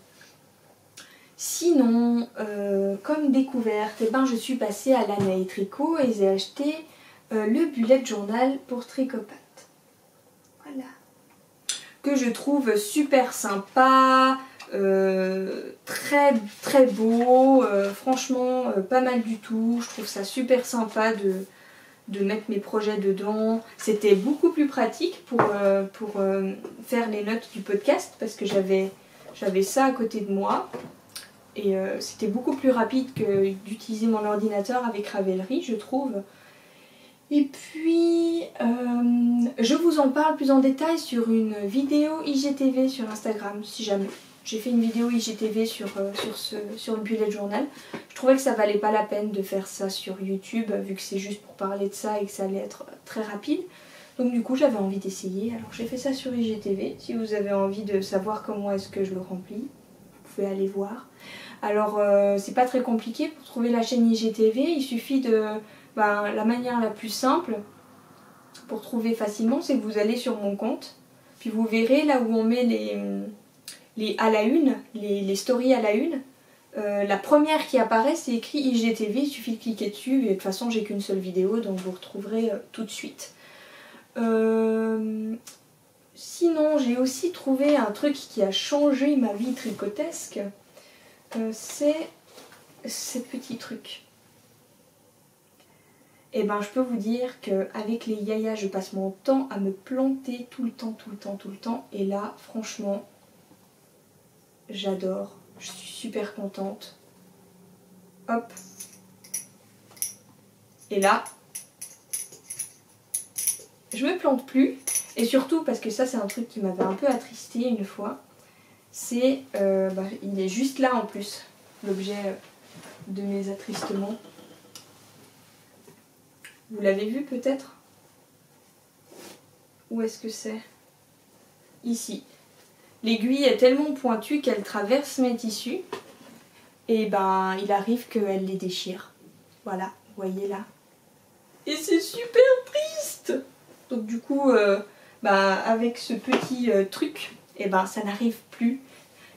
Sinon, comme découverte, eh ben, je suis passée à Lana et Tricot et j'ai acheté le bullet journal pour Tricopat. Voilà. Que je trouve super sympa, très beau, franchement pas mal du tout. Je trouve ça super sympa de mettre mes projets dedans. C'était beaucoup plus pratique pour faire les notes du podcast parce que j'avais ça à côté de moi. Et c'était beaucoup plus rapide que d'utiliser mon ordinateur avec Ravelry, je trouve. Et puis, je vous en parle plus en détail sur une vidéo IGTV sur Instagram, si jamais. J'ai fait une vidéo IGTV sur le bullet journal. Je trouvais que ça valait pas la peine de faire ça sur YouTube, vu que c'est juste pour parler de ça et que ça allait être très rapide. Donc du coup, j'avais envie d'essayer. Alors j'ai fait ça sur IGTV. Si vous avez envie de savoir comment est-ce que je le remplis, vous pouvez aller voir. Alors c'est pas très compliqué pour trouver la chaîne IGTV, il suffit de... la manière la plus simple pour trouver facilement, c'est que vous allez sur mon compte, puis vous verrez là où on met les à la une, les stories à la une. La première qui apparaît, c'est écrit IGTV, il suffit de cliquer dessus, et de toute façon j'ai qu'une seule vidéo, donc vous retrouverez tout de suite. Sinon, j'ai aussi trouvé un truc qui a changé ma vie tricotesque. C'est ces petits trucs. Et ben je peux vous dire qu'avec les yayas je passe mon temps à me planter tout le temps. Et là franchement j'adore. Je suis super contente. Hop. Et là je me plante plus. Et surtout parce que ça c'est un truc qui m'avait un peu attristé une fois. C'est, il est juste là en plus, l'objet de mes attristements. Vous l'avez vu peut-être? Où est-ce que c'est? ici. L'aiguille est tellement pointue qu'elle traverse mes tissus et ben il arrive qu'elle les déchire. Voilà, vous voyez là. Et c'est super triste. Donc du coup, avec ce petit truc, et ben ça n'arrive plus.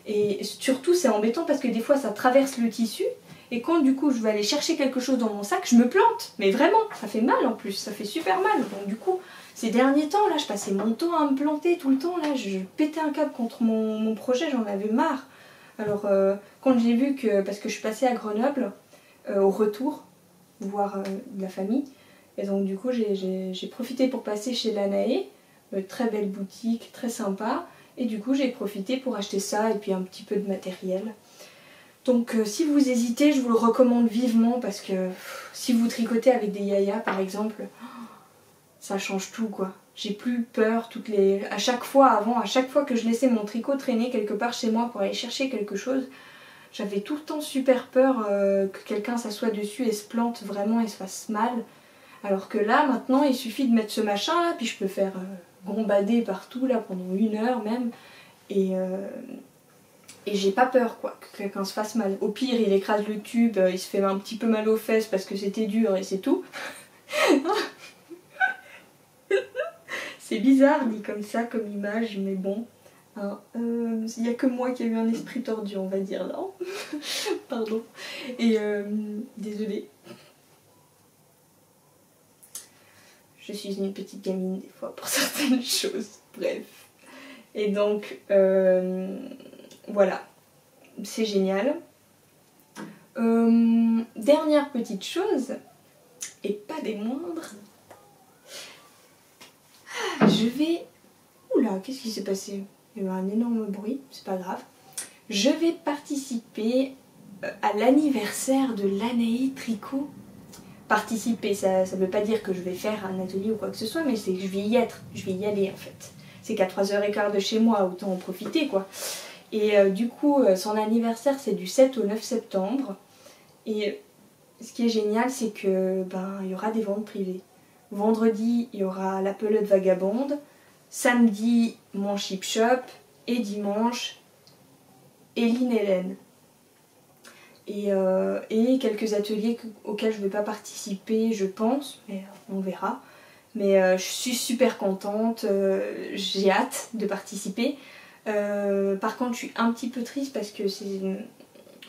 Et surtout c'est embêtant parce que des fois ça traverse le tissu et quand du coup je vais aller chercher quelque chose dans mon sac, je me plante. Mais vraiment, ça fait mal en plus, ça fait super mal. Donc du coup, ces derniers temps là, je passais mon temps à me planter tout le temps là, je pétais un câble contre mon projet, j'en avais marre. Alors quand j'ai vu que, parce que je suis passée à Grenoble au retour, voir de la famille, et donc du coup j'ai profité pour passer chez Lanae, très belle boutique, très sympa. Et du coup j'ai profité pour acheter ça et puis un petit peu de matériel. Donc si vous hésitez, je vous le recommande vivement parce que si vous tricotez avec des yayas par exemple, ça change tout quoi. J'ai plus peur à chaque fois que je laissais mon tricot traîner quelque part chez moi pour aller chercher quelque chose, j'avais tout le temps super peur que quelqu'un s'assoie dessus et se plante vraiment et se fasse mal. Alors que là maintenant il suffit de mettre ce machin là, puis je peux faire gombader partout là pendant 1 heure même et j'ai pas peur quoi que quelqu'un se fasse mal. Au pire il écrase le tube, il se fait un petit peu mal aux fesses parce que c'était dur et c'est tout. C'est bizarre dit comme ça comme image mais bon. Il n'y a que moi qui ai eu un esprit tordu on va dire là. Pardon. Et désolée. Je suis une petite gamine des fois pour certaines choses. Bref. Et donc, voilà. C'est génial. Dernière petite chose, et pas des moindres. Je vais... Oula, qu'est-ce qui s'est passé? Il y a eu un énorme bruit, c'est pas grave. Je vais participer à l'anniversaire de Lanae Tricot. Participer, ça veut pas dire que je vais faire un atelier ou quoi que ce soit, mais c'est que je vais y être, je vais y aller en fait. C'est qu'à 3h15 de chez moi, autant en profiter quoi. Et du coup, son anniversaire c'est du 7 au 9 septembre. Et ce qui est génial, c'est que il y aura des ventes privées. Vendredi, il y aura la pelote vagabonde. Samedi, mon chip shop. Et dimanche, Eline Hélène. Et quelques ateliers auxquels je ne vais pas participer, je pense, mais on verra. Mais je suis super contente, j'ai hâte de participer. Par contre, je suis un petit peu triste parce que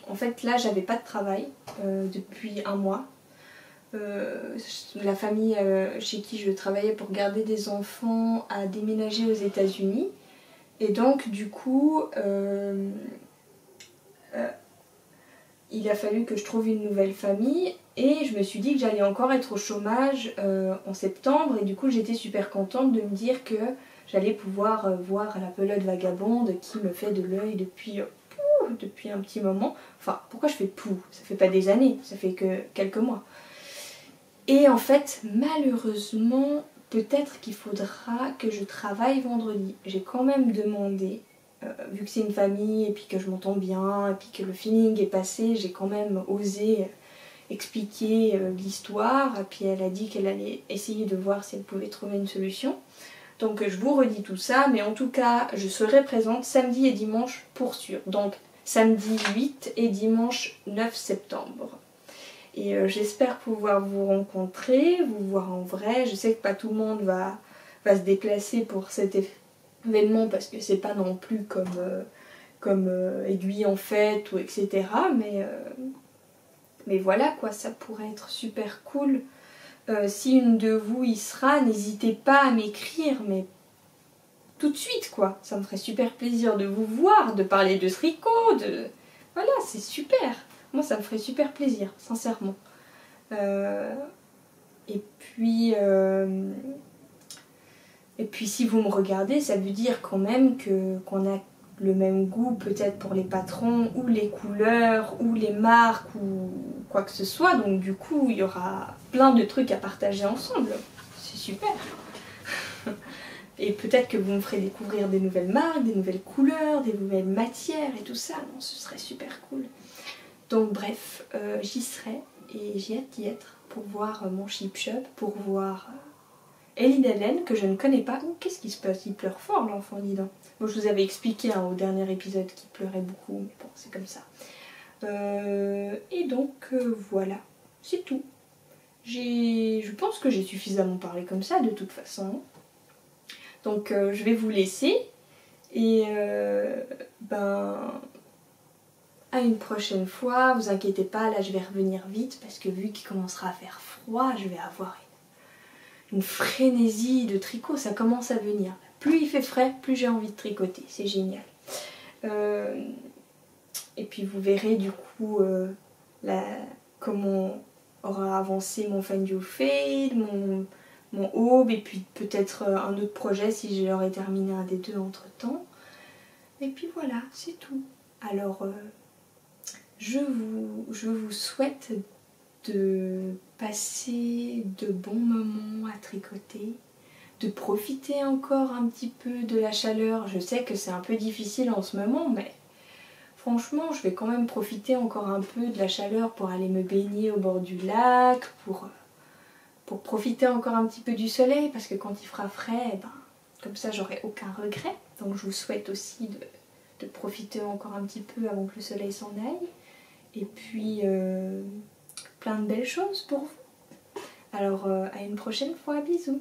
en fait, là, j'avais pas de travail depuis 1 mois. La famille chez qui je travaillais pour garder des enfants a déménagé aux États-Unis. Et donc, du coup... il a fallu que je trouve une nouvelle famille et je me suis dit que j'allais encore être au chômage en septembre et du coup j'étais super contente de me dire que j'allais pouvoir voir la pelote vagabonde qui me fait de l'œil depuis un petit moment. Enfin, pourquoi je fais pou? Ça fait pas des années, ça fait que quelques mois. Et en fait, malheureusement, peut-être qu'il faudra que je travaille vendredi. J'ai quand même demandé... vu que c'est une famille et puis que je m'entends bien et puis que le feeling est passé, j'ai quand même osé expliquer l'histoire. Et puis elle a dit qu'elle allait essayer de voir si elle pouvait trouver une solution. Donc je vous redis tout ça, mais en tout cas je serai présente samedi et dimanche pour sûr. Donc samedi 8 et dimanche 9 septembre. Et j'espère pouvoir vous rencontrer, vous voir en vrai. Je sais que pas tout le monde va se déplacer pour cet événement parce que c'est pas non plus comme aiguille en fête ou etc. Mais voilà quoi, ça pourrait être super cool. Si une de vous y sera, n'hésitez pas à m'écrire, mais tout de suite quoi. Ça me ferait super plaisir de vous voir, de parler de tricot, voilà, c'est super. Moi ça me ferait super plaisir, sincèrement. Et puis si vous me regardez, ça veut dire quand même qu'on a le même goût peut-être pour les patrons, ou les couleurs, ou les marques, ou quoi que ce soit. Donc du coup, il y aura plein de trucs à partager ensemble. C'est super. Et peut-être que vous me ferez découvrir des nouvelles marques, des nouvelles couleurs, des nouvelles matières et tout ça. Non, ce serait super cool. Donc bref, j'y serai et j'ai hâte d'y être pour voir mon chip shop, pour voir Ellie d'Hélène que je ne connais pas. Oh, qu'est-ce qui se passe? Il pleure fort l'enfant, dis donc. Bon, je vous avais expliqué hein, au dernier épisode qu'il pleurait beaucoup, mais bon, c'est comme ça. Et donc voilà, c'est tout. Je pense que j'ai suffisamment parlé comme ça de toute façon. Donc je vais vous laisser et à une prochaine fois. Vous inquiétez pas, là je vais revenir vite parce que vu qu'il commencera à faire froid, je vais avoir une frénésie de tricot, ça commence à venir. Plus il fait frais, plus j'ai envie de tricoter, c'est génial. Et puis vous verrez du coup comment aura avancé mon Find Your Fade, mon Aube, et puis peut-être un autre projet si j'aurais terminé un des deux entre temps. Et puis voilà, c'est tout. Alors je vous souhaite de passer de bons moments à tricoter, de profiter encore un petit peu de la chaleur. Je sais que c'est un peu difficile en ce moment, mais franchement, je vais quand même profiter encore un peu de la chaleur pour aller me baigner au bord du lac, pour profiter encore un petit peu du soleil, parce que quand il fera frais, comme ça j'aurai aucun regret. Donc je vous souhaite aussi de profiter encore un petit peu avant que le soleil s'en aille. Et puis plein de belles choses pour vous. Alors à une prochaine fois, bisous.